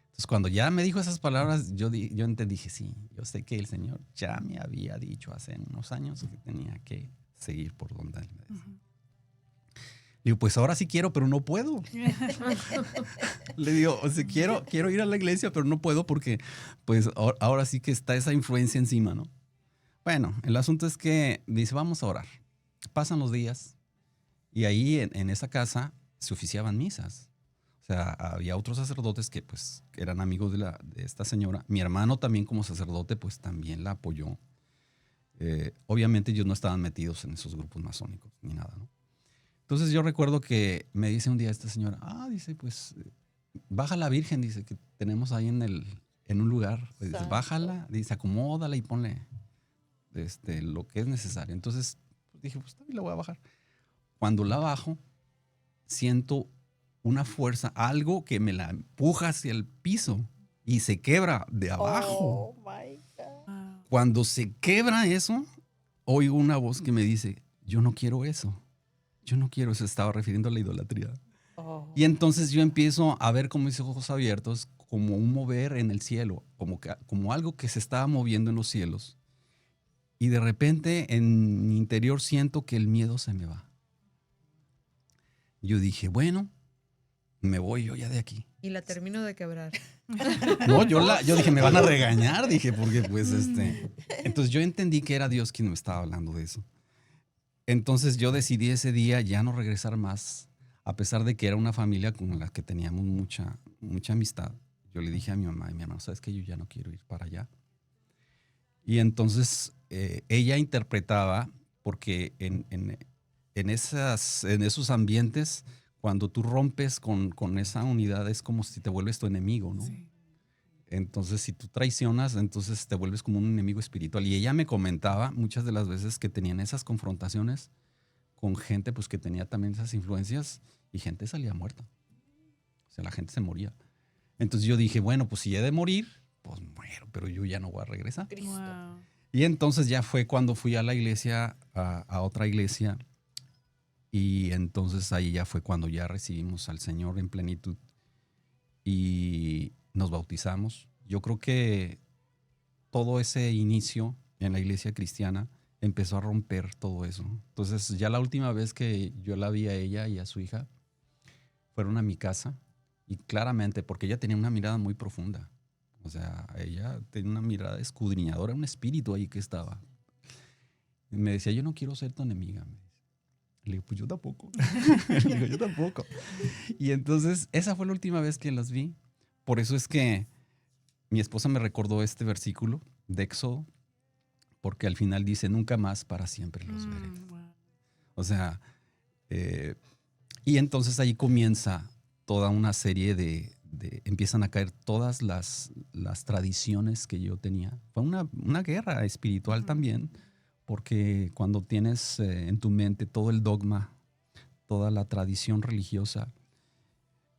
Entonces cuando ya me dijo esas palabras, yo entendí, dije, sí, yo sé que el Señor ya me había dicho hace unos años que tenía que seguir por donde Él me decía. Le digo, pues ahora sí quiero, pero no puedo. Le digo, o sea, quiero ir a la iglesia, pero no puedo porque pues ahora sí que está esa influencia encima, ¿no? Bueno, el asunto es que dice, vamos a orar. Pasan los días y ahí en esa casa se oficiaban misas. O sea, había otros sacerdotes que pues eran amigos de esta señora. Mi hermano también como sacerdote pues también la apoyó. Obviamente ellos no estaban metidos en esos grupos masónicos ni nada, ¿no? Entonces yo recuerdo que me dice un día esta señora, dice, pues baja la Virgen, dice, que tenemos ahí en un lugar. Pues, dice, bájala, dice, acomódala y ponle lo que es necesario. Entonces dije, pues también la voy a bajar. Cuando la bajo, siento una fuerza, algo que me la empuja hacia el piso y se quebra de abajo. Oh, my God. Wow. Cuando se quebra eso, oigo una voz que me dice, yo no quiero eso. Yo no quiero eso. Estaba refiriendo a la idolatría. Oh. Y entonces yo empiezo a ver con mis ojos abiertos como un mover en el cielo, como algo que se estaba moviendo en los cielos. Y de repente en mi interior siento que el miedo se me va. Yo dije, bueno, me voy yo ya de aquí. Y la termino de quebrar. No, yo dije, me van a regañar, dije, porque pues Entonces yo entendí que era Dios quien me estaba hablando de eso. Entonces yo decidí ese día ya no regresar más, a pesar de que era una familia con la que teníamos mucha amistad. Yo le dije a mi mamá y mi hermano, ¿sabes qué? Yo ya no quiero ir para allá. Y entonces ella interpretaba, porque en esos ambientes, cuando tú rompes con esa unidad, es como si te vuelves tu enemigo, ¿no? Sí. Entonces, si tú traicionas, entonces te vuelves como un enemigo espiritual. Y ella me comentaba muchas de las veces que tenían esas confrontaciones con gente pues que tenía también esas influencias y gente salía muerta. O sea, la gente se moría. Entonces yo dije, bueno, pues si he de morir, pues muero, pero yo ya no voy a regresar. Cristo. Wow. Y entonces ya fue cuando fui a la iglesia, a otra iglesia, y entonces ahí ya fue cuando ya recibimos al Señor en plenitud y nos bautizamos. Yo creo que todo ese inicio en la iglesia cristiana empezó a romper todo eso. Entonces ya la última vez que yo la vi a ella y a su hija, fueron a mi casa y claramente, porque ella tenía una mirada muy profunda. O sea, ella tenía una mirada escudriñadora, un espíritu ahí que estaba. Y me decía, yo no quiero ser tu enemiga. Me dice. Le digo, pues yo tampoco. Le digo, yo tampoco. Y entonces, esa fue la última vez que las vi. Por eso es que mi esposa me recordó este versículo de Éxodo, porque al final dice, nunca más, para siempre los veré. Wow. O sea, y entonces ahí comienza toda una serie empiezan a caer todas las tradiciones que yo tenía. Fue una guerra espiritual también, porque cuando tienes en tu mente todo el dogma, toda la tradición religiosa,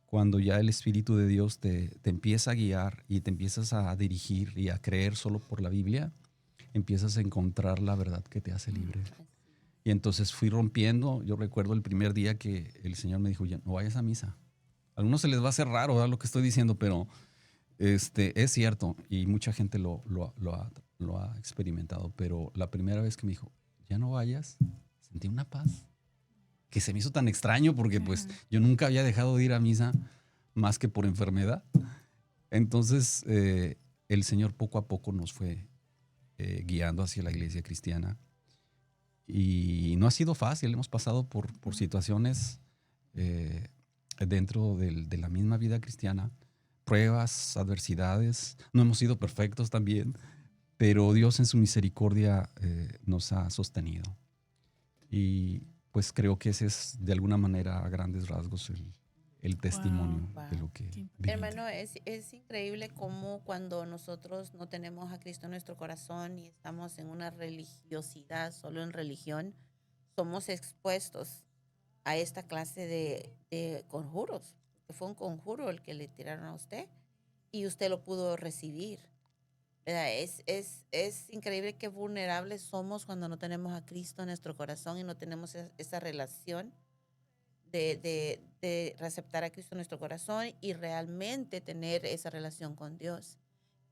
cuando ya el Espíritu de Dios te empieza a guiar y te empiezas a dirigir y a creer solo por la Biblia, empiezas a encontrar la verdad que te hace libre. Y entonces fui rompiendo. Yo recuerdo el primer día que el Señor me dijo, ya no vayas a misa. A algunos se les va a hacer raro, ¿verdad?, lo que estoy diciendo, pero es cierto y mucha gente lo ha experimentado. Pero la primera vez que me dijo, ya no vayas, sentí una paz que se me hizo tan extraño porque pues yo nunca había dejado de ir a misa más que por enfermedad. Entonces el Señor poco a poco nos fue guiando hacia la iglesia cristiana. Y no ha sido fácil, hemos pasado por situaciones dentro de la misma vida cristiana, pruebas, adversidades, no hemos sido perfectos también, pero Dios en su misericordia nos ha sostenido. Y pues creo que ese es de alguna manera a grandes rasgos el testimonio Wow. de lo que Qué viví. Hermano, es increíble cómo cuando nosotros no tenemos a Cristo en nuestro corazón y estamos en una religiosidad, solo en religión, somos expuestos a esta clase de conjuros. Fue un conjuro el que le tiraron a usted y usted lo pudo recibir. ¿Verdad? Es increíble qué vulnerables somos cuando no tenemos a Cristo en nuestro corazón y no tenemos esa relación de aceptar a Cristo en nuestro corazón y realmente tener esa relación con Dios.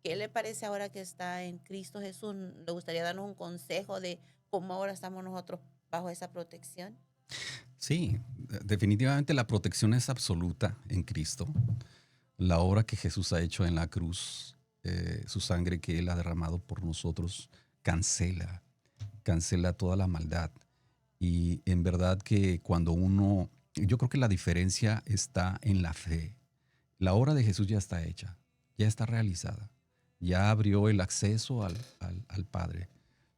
¿Qué le parece ahora que está en Cristo Jesús? ¿Le gustaría darnos un consejo de cómo ahora estamos nosotros bajo esa protección? Sí, definitivamente la protección es absoluta en Cristo. La obra que Jesús ha hecho en la cruz, su sangre que Él ha derramado por nosotros, cancela toda la maldad. Y en verdad que cuando yo creo que la diferencia está en la fe. La obra de Jesús ya está hecha, ya está realizada, ya abrió el acceso al Padre.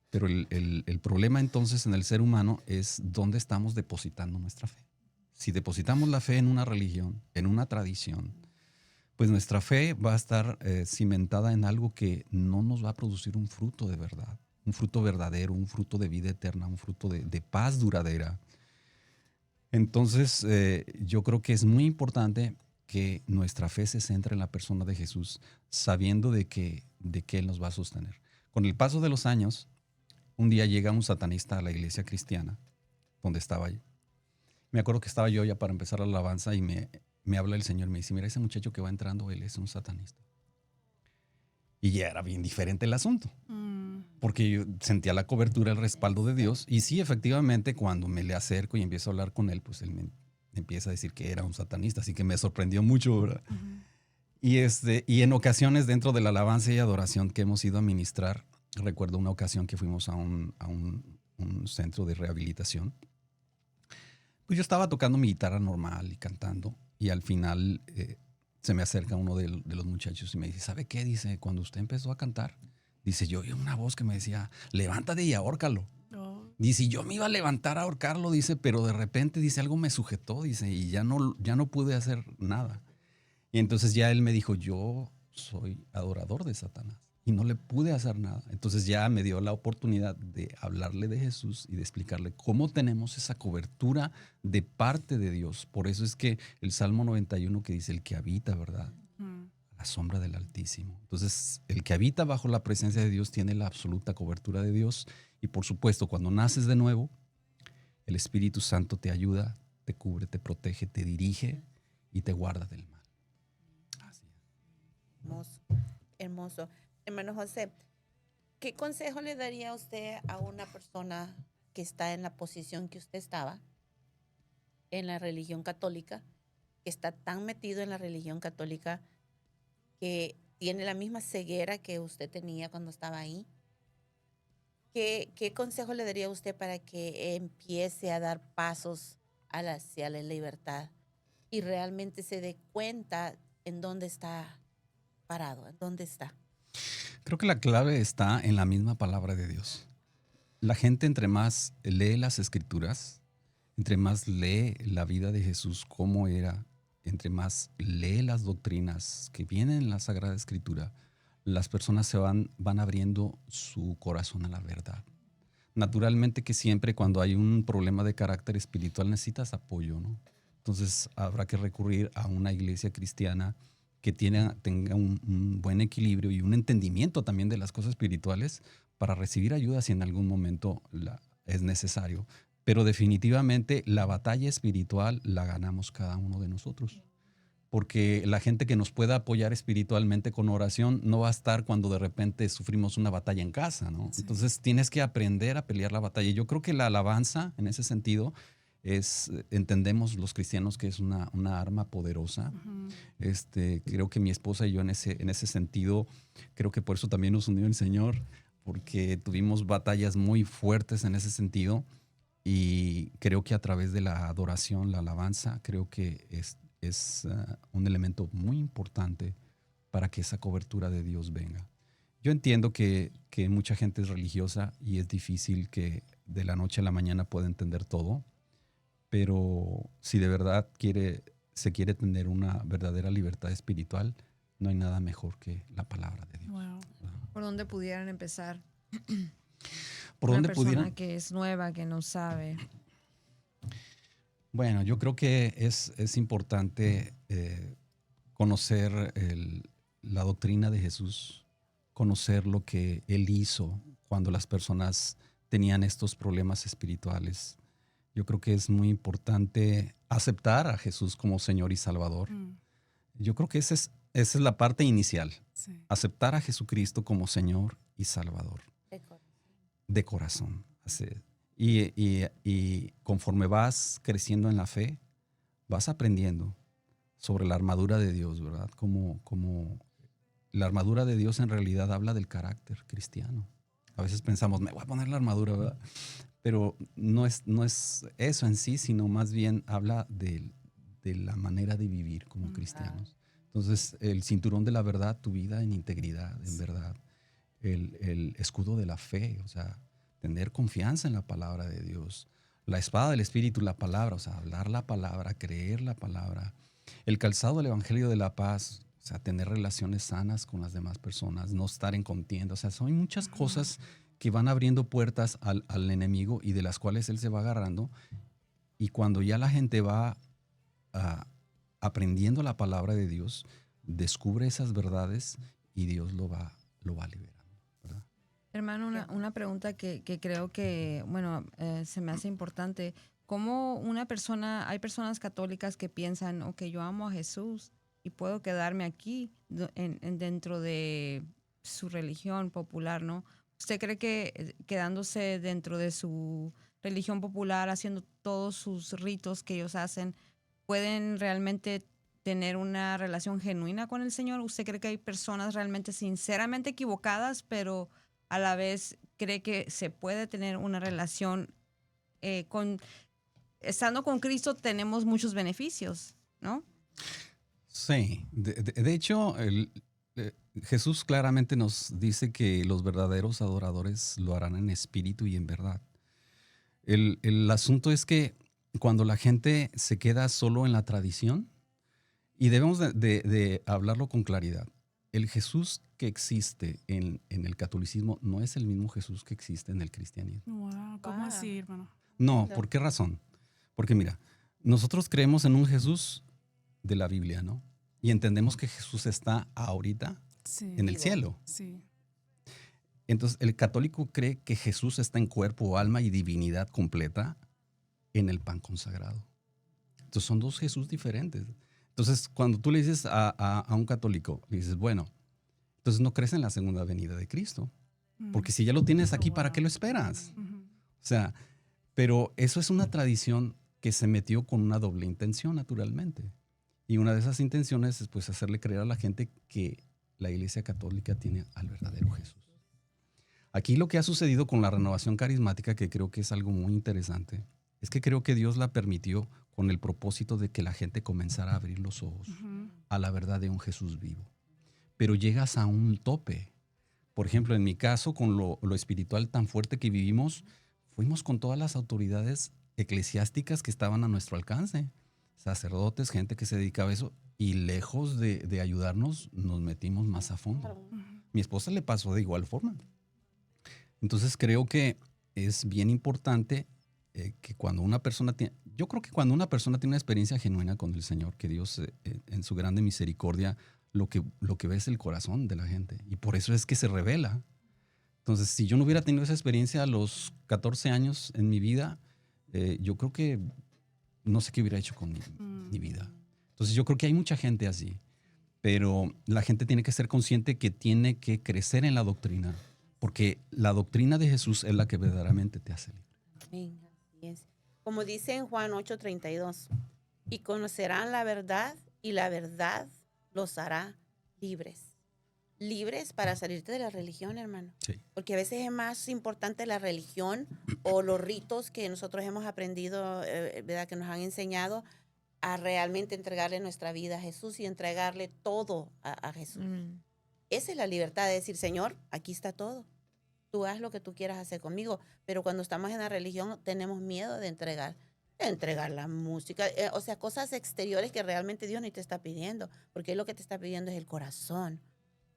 Pero el problema entonces en el ser humano es dónde estamos depositando nuestra fe. Si depositamos la fe en una religión, en una tradición, pues nuestra fe va a estar cimentada en algo que no nos va a producir un fruto de verdad, un fruto verdadero, un fruto de vida eterna, un fruto de paz duradera. Entonces, yo creo que es muy importante que nuestra fe se centre en la persona de Jesús, sabiendo de que Él nos va a sostener. Con el paso de los años, un día llega un satanista a la iglesia cristiana, donde estaba yo. Me acuerdo que estaba yo ya para empezar la alabanza y me habla el Señor, me dice, mira, ese muchacho que va entrando, él es un satanista. Y ya era bien diferente el asunto, porque yo sentía la cobertura, el respaldo de Dios. Y sí, efectivamente, cuando me le acerco y empiezo a hablar con él, pues él me empieza a decir que era un satanista, así que me sorprendió mucho, ¿verdad? Y en ocasiones dentro de la alabanza y adoración que hemos ido a ministrar, recuerdo una ocasión que fuimos a un centro de rehabilitación. Pues yo estaba tocando mi guitarra normal y cantando, y al final se me acerca uno de los muchachos y me dice, ¿sabe qué? Dice, cuando usted empezó a cantar, dice, yo oí una voz que me decía, levántate y ahórcalo. Oh. Dice, yo me iba a levantar a ahorcarlo, dice, pero de repente, dice, algo me sujetó, dice, y ya no pude hacer nada. Y entonces ya él me dijo, yo soy adorador de Satanás. Y no le pude hacer nada. Entonces ya me dio la oportunidad de hablarle de Jesús y de explicarle cómo tenemos esa cobertura de parte de Dios. Por eso es que el Salmo 91 que dice, el que habita, ¿verdad? A la sombra del Altísimo. Entonces, el que habita bajo la presencia de Dios tiene la absoluta cobertura de Dios. Y por supuesto, cuando naces de nuevo, el Espíritu Santo te ayuda, te cubre, te protege, te dirige y te guarda del mal. Así es. Hermoso, hermoso. Hermano José, ¿qué consejo le daría usted a una persona que está en la posición que usted estaba, en la religión católica, que está tan metido en la religión católica, que tiene la misma ceguera que usted tenía cuando estaba ahí? ¿Qué consejo le daría a usted para que empiece a dar pasos hacia la libertad y realmente se dé cuenta en dónde está parado, en dónde está? Creo que la clave está en la misma palabra de Dios. La gente entre más lee las Escrituras, entre más lee la vida de Jesús, cómo era, entre más lee las doctrinas que vienen en la Sagrada Escritura, las personas se van abriendo su corazón a la verdad. Naturalmente que siempre cuando hay un problema de carácter espiritual necesitas apoyo, ¿no? Entonces habrá que recurrir a una iglesia cristiana que tenga un buen equilibrio y un entendimiento también de las cosas espirituales para recibir ayuda si en algún momento es necesario. Pero definitivamente la batalla espiritual la ganamos cada uno de nosotros. Porque la gente que nos pueda apoyar espiritualmente con oración no va a estar cuando de repente sufrimos una batalla en casa, ¿no? Sí. Entonces tienes que aprender a pelear la batalla. Y yo creo que la alabanza, en ese sentido, entendemos los cristianos que es una arma poderosa. Creo que mi esposa y yo en ese sentido, creo que por eso también nos unió el Señor, porque tuvimos batallas muy fuertes en ese sentido. Y creo que a través de la adoración, la alabanza, creo que es un elemento muy importante para que esa cobertura de Dios venga. Yo entiendo que mucha gente es religiosa y es difícil que de la noche a la mañana pueda entender todo, pero si de verdad se quiere tener una verdadera libertad espiritual, no hay nada mejor que la palabra de Dios. Wow. ¿Por dónde pudieran empezar? ¿Por Una dónde persona pudieran? que es nueva, que no sabe. Bueno, yo creo que es importante conocer la doctrina de Jesús, conocer lo que Él hizo cuando las personas tenían estos problemas espirituales. Yo creo que es muy importante aceptar a Jesús como Señor y Salvador. Yo creo que esa es la parte inicial, Sí. aceptar a Jesucristo como Señor y Salvador. De corazón. De corazón. Y conforme vas creciendo en la fe, vas aprendiendo sobre la armadura de Dios, ¿verdad? Como la armadura de Dios en realidad habla del carácter cristiano. A veces pensamos, me voy a poner la armadura, ¿verdad? Pero no es eso en sí, sino más bien habla de la manera de vivir como cristianos. Entonces, el cinturón de la verdad, tu vida en integridad, en verdad. El escudo de la fe, o sea, tener confianza en la palabra de Dios. La espada del Espíritu, la palabra, o sea, hablar la palabra, creer la palabra. El calzado del Evangelio de la paz, o sea, tener relaciones sanas con las demás personas, no estar en contienda. O sea, son muchas cosas que van abriendo puertas al enemigo y de las cuales él se va agarrando. Y cuando ya la gente va aprendiendo la palabra de Dios, descubre esas verdades y Dios lo va liberando, ¿verdad? Hermano, una pregunta que creo que, bueno, se me hace importante. ¿Cómo hay personas católicas que piensan, ok, yo amo a Jesús y puedo quedarme aquí dentro de su religión popular, ¿no? ¿Usted cree que quedándose dentro de su religión popular, haciendo todos sus ritos que ellos hacen, pueden realmente tener una relación genuina con el Señor? ¿Usted cree que hay personas realmente sinceramente equivocadas, pero a la vez cree que se puede tener una relación estando con Cristo tenemos muchos beneficios, ¿no? Sí, de hecho, Jesús claramente nos dice que los verdaderos adoradores lo harán en espíritu y en verdad. El asunto es que cuando la gente se queda solo en la tradición, y debemos de hablarlo con claridad, el Jesús que existe en el catolicismo no es el mismo Jesús que existe en el cristianismo. Wow, ¿cómo así, hermano? No, ¿por qué razón? Porque mira, nosotros creemos en un Jesús de la Biblia, ¿no? Y entendemos que Jesús está ahorita en el cielo. Sí. Entonces, el católico cree que Jesús está en cuerpo, alma y divinidad completa en el pan consagrado. Entonces, son dos Jesús diferentes. Entonces, cuando tú le dices a un católico, le dices, bueno, entonces no crees en la segunda venida de Cristo. Porque si ya lo tienes aquí, ¿para qué lo esperas? O sea, pero eso es una tradición que se metió con una doble intención, naturalmente. Y una de esas intenciones es pues hacerle creer a la gente que la Iglesia Católica tiene al verdadero Jesús. Aquí lo que ha sucedido con la renovación carismática, que creo que es algo muy interesante, es que creo que Dios la permitió con el propósito de que la gente comenzara a abrir los ojos a la verdad de un Jesús vivo. Pero llegas a un tope. Por ejemplo, en mi caso, con lo espiritual tan fuerte que vivimos, fuimos con todas las autoridades eclesiásticas que estaban a nuestro alcance. Sacerdotes, gente que se dedicaba a eso, y lejos de ayudarnos, nos metimos más a fondo. Mi esposa le pasó de igual forma. Entonces creo que es bien importante que cuando una persona tiene, yo creo que cuando una persona tiene una experiencia genuina con el Señor, que Dios en su grande misericordia lo que ve es el corazón de la gente, y por eso es que se revela. Entonces, si yo no hubiera tenido esa experiencia a los 14 años en mi vida, yo creo que no sé qué hubiera hecho con mi vida. Entonces, yo creo que hay mucha gente así, pero la gente tiene que ser consciente que tiene que crecer en la doctrina, porque la doctrina de Jesús es la que verdaderamente te hace libre. Amén, así es. Como dice en Juan 8:32, y conocerán la verdad, y la verdad los hará libres. Libres para salirte de la religión, hermano. Sí. Porque a veces es más importante la religión o los ritos que nosotros hemos aprendido, ¿verdad? Que nos han enseñado a realmente entregarle nuestra vida a Jesús y entregarle todo a Jesús. Esa es la libertad de decir, Señor, aquí está todo. Tú haz lo que tú quieras hacer conmigo. Pero cuando estamos en la religión tenemos miedo de entregar la música, o sea, cosas exteriores que realmente Dios ni te está pidiendo, porque Él lo que te está pidiendo es el corazón.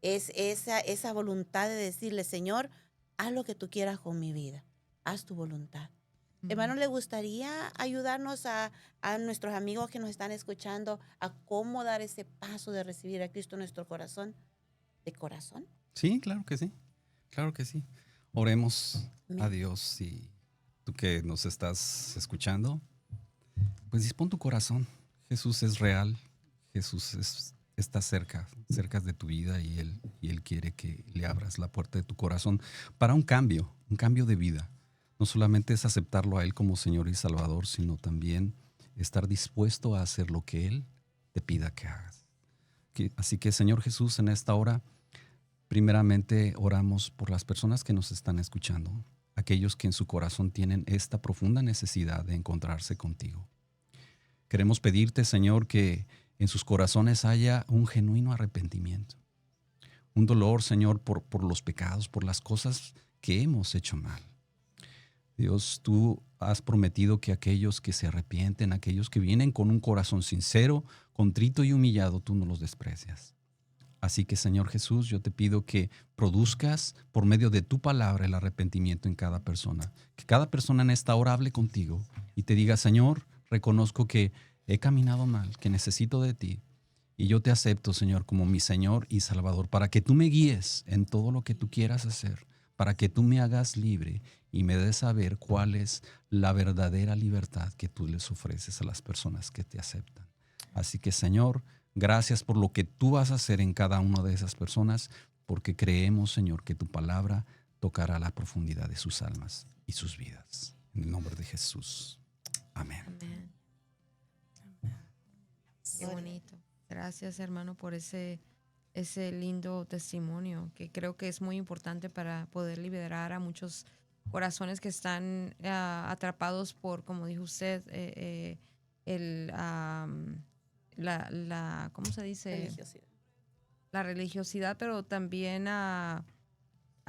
Es esa voluntad de decirle, Señor, haz lo que tú quieras con mi vida. Haz tu voluntad. Hermano, ¿le gustaría ayudarnos a nuestros amigos que nos están escuchando a cómo dar ese paso de recibir a Cristo en nuestro corazón? ¿De corazón? Sí, claro que sí. Claro que sí. Oremos a Dios, y tú que nos estás escuchando, pues dispón tu corazón. Jesús es real. Jesús está cerca de tu vida, y Él quiere que le abras la puerta de tu corazón para un cambio de vida. no solamente es aceptarlo a Él como Señor y Salvador, sino también estar dispuesto a hacer lo que Él te pida que hagas. Así que, Señor Jesús, en esta hora, primeramente oramos por las personas que nos están escuchando, aquellos que en su corazón tienen esta profunda necesidad de encontrarse contigo. Queremos pedirte, Señor, que en sus corazones haya un genuino arrepentimiento, un dolor, Señor, por los pecados, por las cosas que hemos hecho mal. Dios, tú has prometido que aquellos que se arrepienten, aquellos que vienen con un corazón sincero, contrito y humillado, tú no los desprecias. Así que, Señor Jesús, yo te pido que produzcas por medio de tu palabra el arrepentimiento en cada persona. Que cada persona en esta hora hable contigo y te diga, Señor, reconozco que he caminado mal, que necesito de ti. Y yo te acepto, Señor, como mi Señor y Salvador, para que tú me guíes en todo lo que tú quieras hacer, para que tú me hagas libre y me des saber cuál es la verdadera libertad que tú les ofreces a las personas que te aceptan. Así que, Señor, gracias por lo que tú vas a hacer en cada una de esas personas, porque creemos, Señor, que tu palabra tocará la profundidad de sus almas y sus vidas. En el nombre de Jesús. Amén. Amén. Qué bonito. Gracias, hermano, por ese lindo testimonio, que creo que es muy importante para poder liberar a muchos corazones que están atrapados por, como dijo usted, ¿cómo se dice? Religiosidad. La religiosidad, pero también a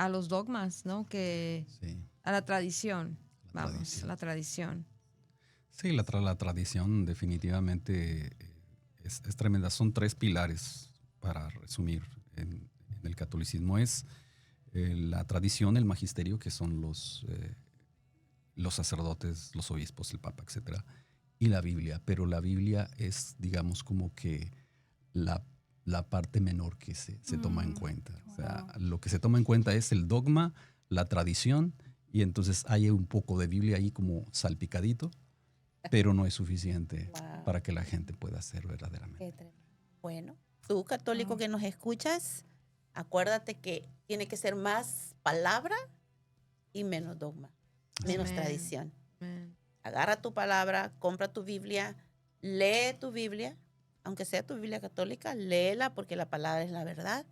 los dogmas, ¿no? Sí. A la tradición. La tradición. Sí, la tradición definitivamente es tremenda. Son 3 pilares, para resumir, en el catolicismo. Es la tradición, el magisterio, que son los sacerdotes, los obispos, el papa, etcétera, y la Biblia. Pero la Biblia es, digamos, como que la parte menor que se toma en cuenta. O sea, lo que se toma en cuenta es el dogma, la tradición, y entonces hay un poco de Biblia ahí como salpicadito, pero no es suficiente para que la gente pueda ser verdaderamente. Bueno, tú, católico que nos escuchas, acuérdate que tiene que ser más palabra y menos dogma, menos Amén. tradición. Amén. Agarra tu palabra, compra tu Biblia, lee tu Biblia, aunque sea tu Biblia católica, léela porque la palabra es la verdad.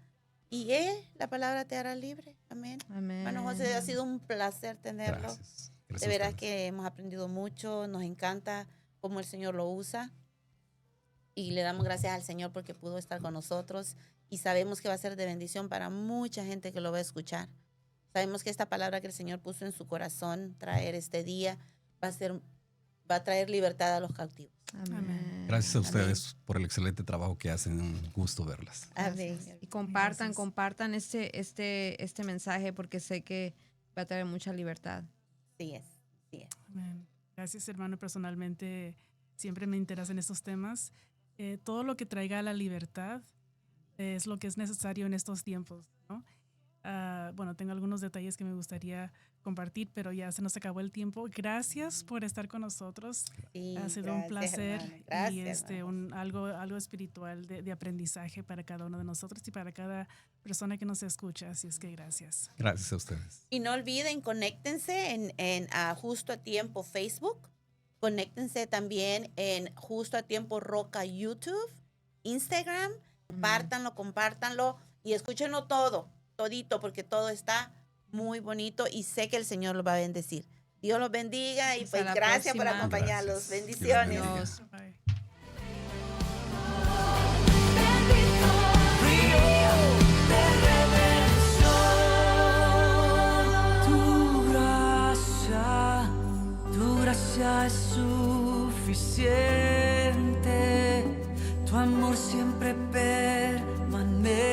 Y la palabra te hará libre. Amén. Amén. Bueno, José, ha sido un placer tenerlo. Gracias. De veras que hemos aprendido mucho, nos encanta cómo el Señor lo usa. Y le damos gracias al Señor porque pudo estar con nosotros. Y sabemos que va a ser de bendición para mucha gente que lo va a escuchar. Sabemos que esta palabra que el Señor puso en su corazón, traer este día, va a traer libertad a los cautivos. Amén. Gracias a Amén. ustedes por el excelente trabajo que hacen. Un gusto verlas. Amén. Y compartan Gracias. este mensaje, porque sé que va a traer mucha libertad. Sí es. Amén. Gracias, hermano. Personalmente siempre me interesan estos temas. Todo lo que traiga la libertad es lo que es necesario en estos tiempos, ¿no? Bueno, tengo algunos detalles que me gustaría compartir, pero ya se nos acabó el tiempo. Gracias por estar con nosotros. Sí, Ha sido un gracias, placer hermano. Gracias, y hermano. algo espiritual de aprendizaje para cada uno de nosotros y para cada persona que nos escucha. Así es que gracias. Gracias a ustedes. Y no olviden, conéctense en Justo a Tiempo Facebook. Conéctense también en Justo a Tiempo Roca YouTube, Instagram. Compártanlo y escúchenlo todito, porque todo está muy bonito y sé que el Señor los va a bendecir. Dios los bendiga y Hasta pues la gracias por próxima. acompañarlos. Gracias. Bendiciones. Dios bendiga. Dios. Bye. Tu gracia es suficiente, tu amor siempre permanece.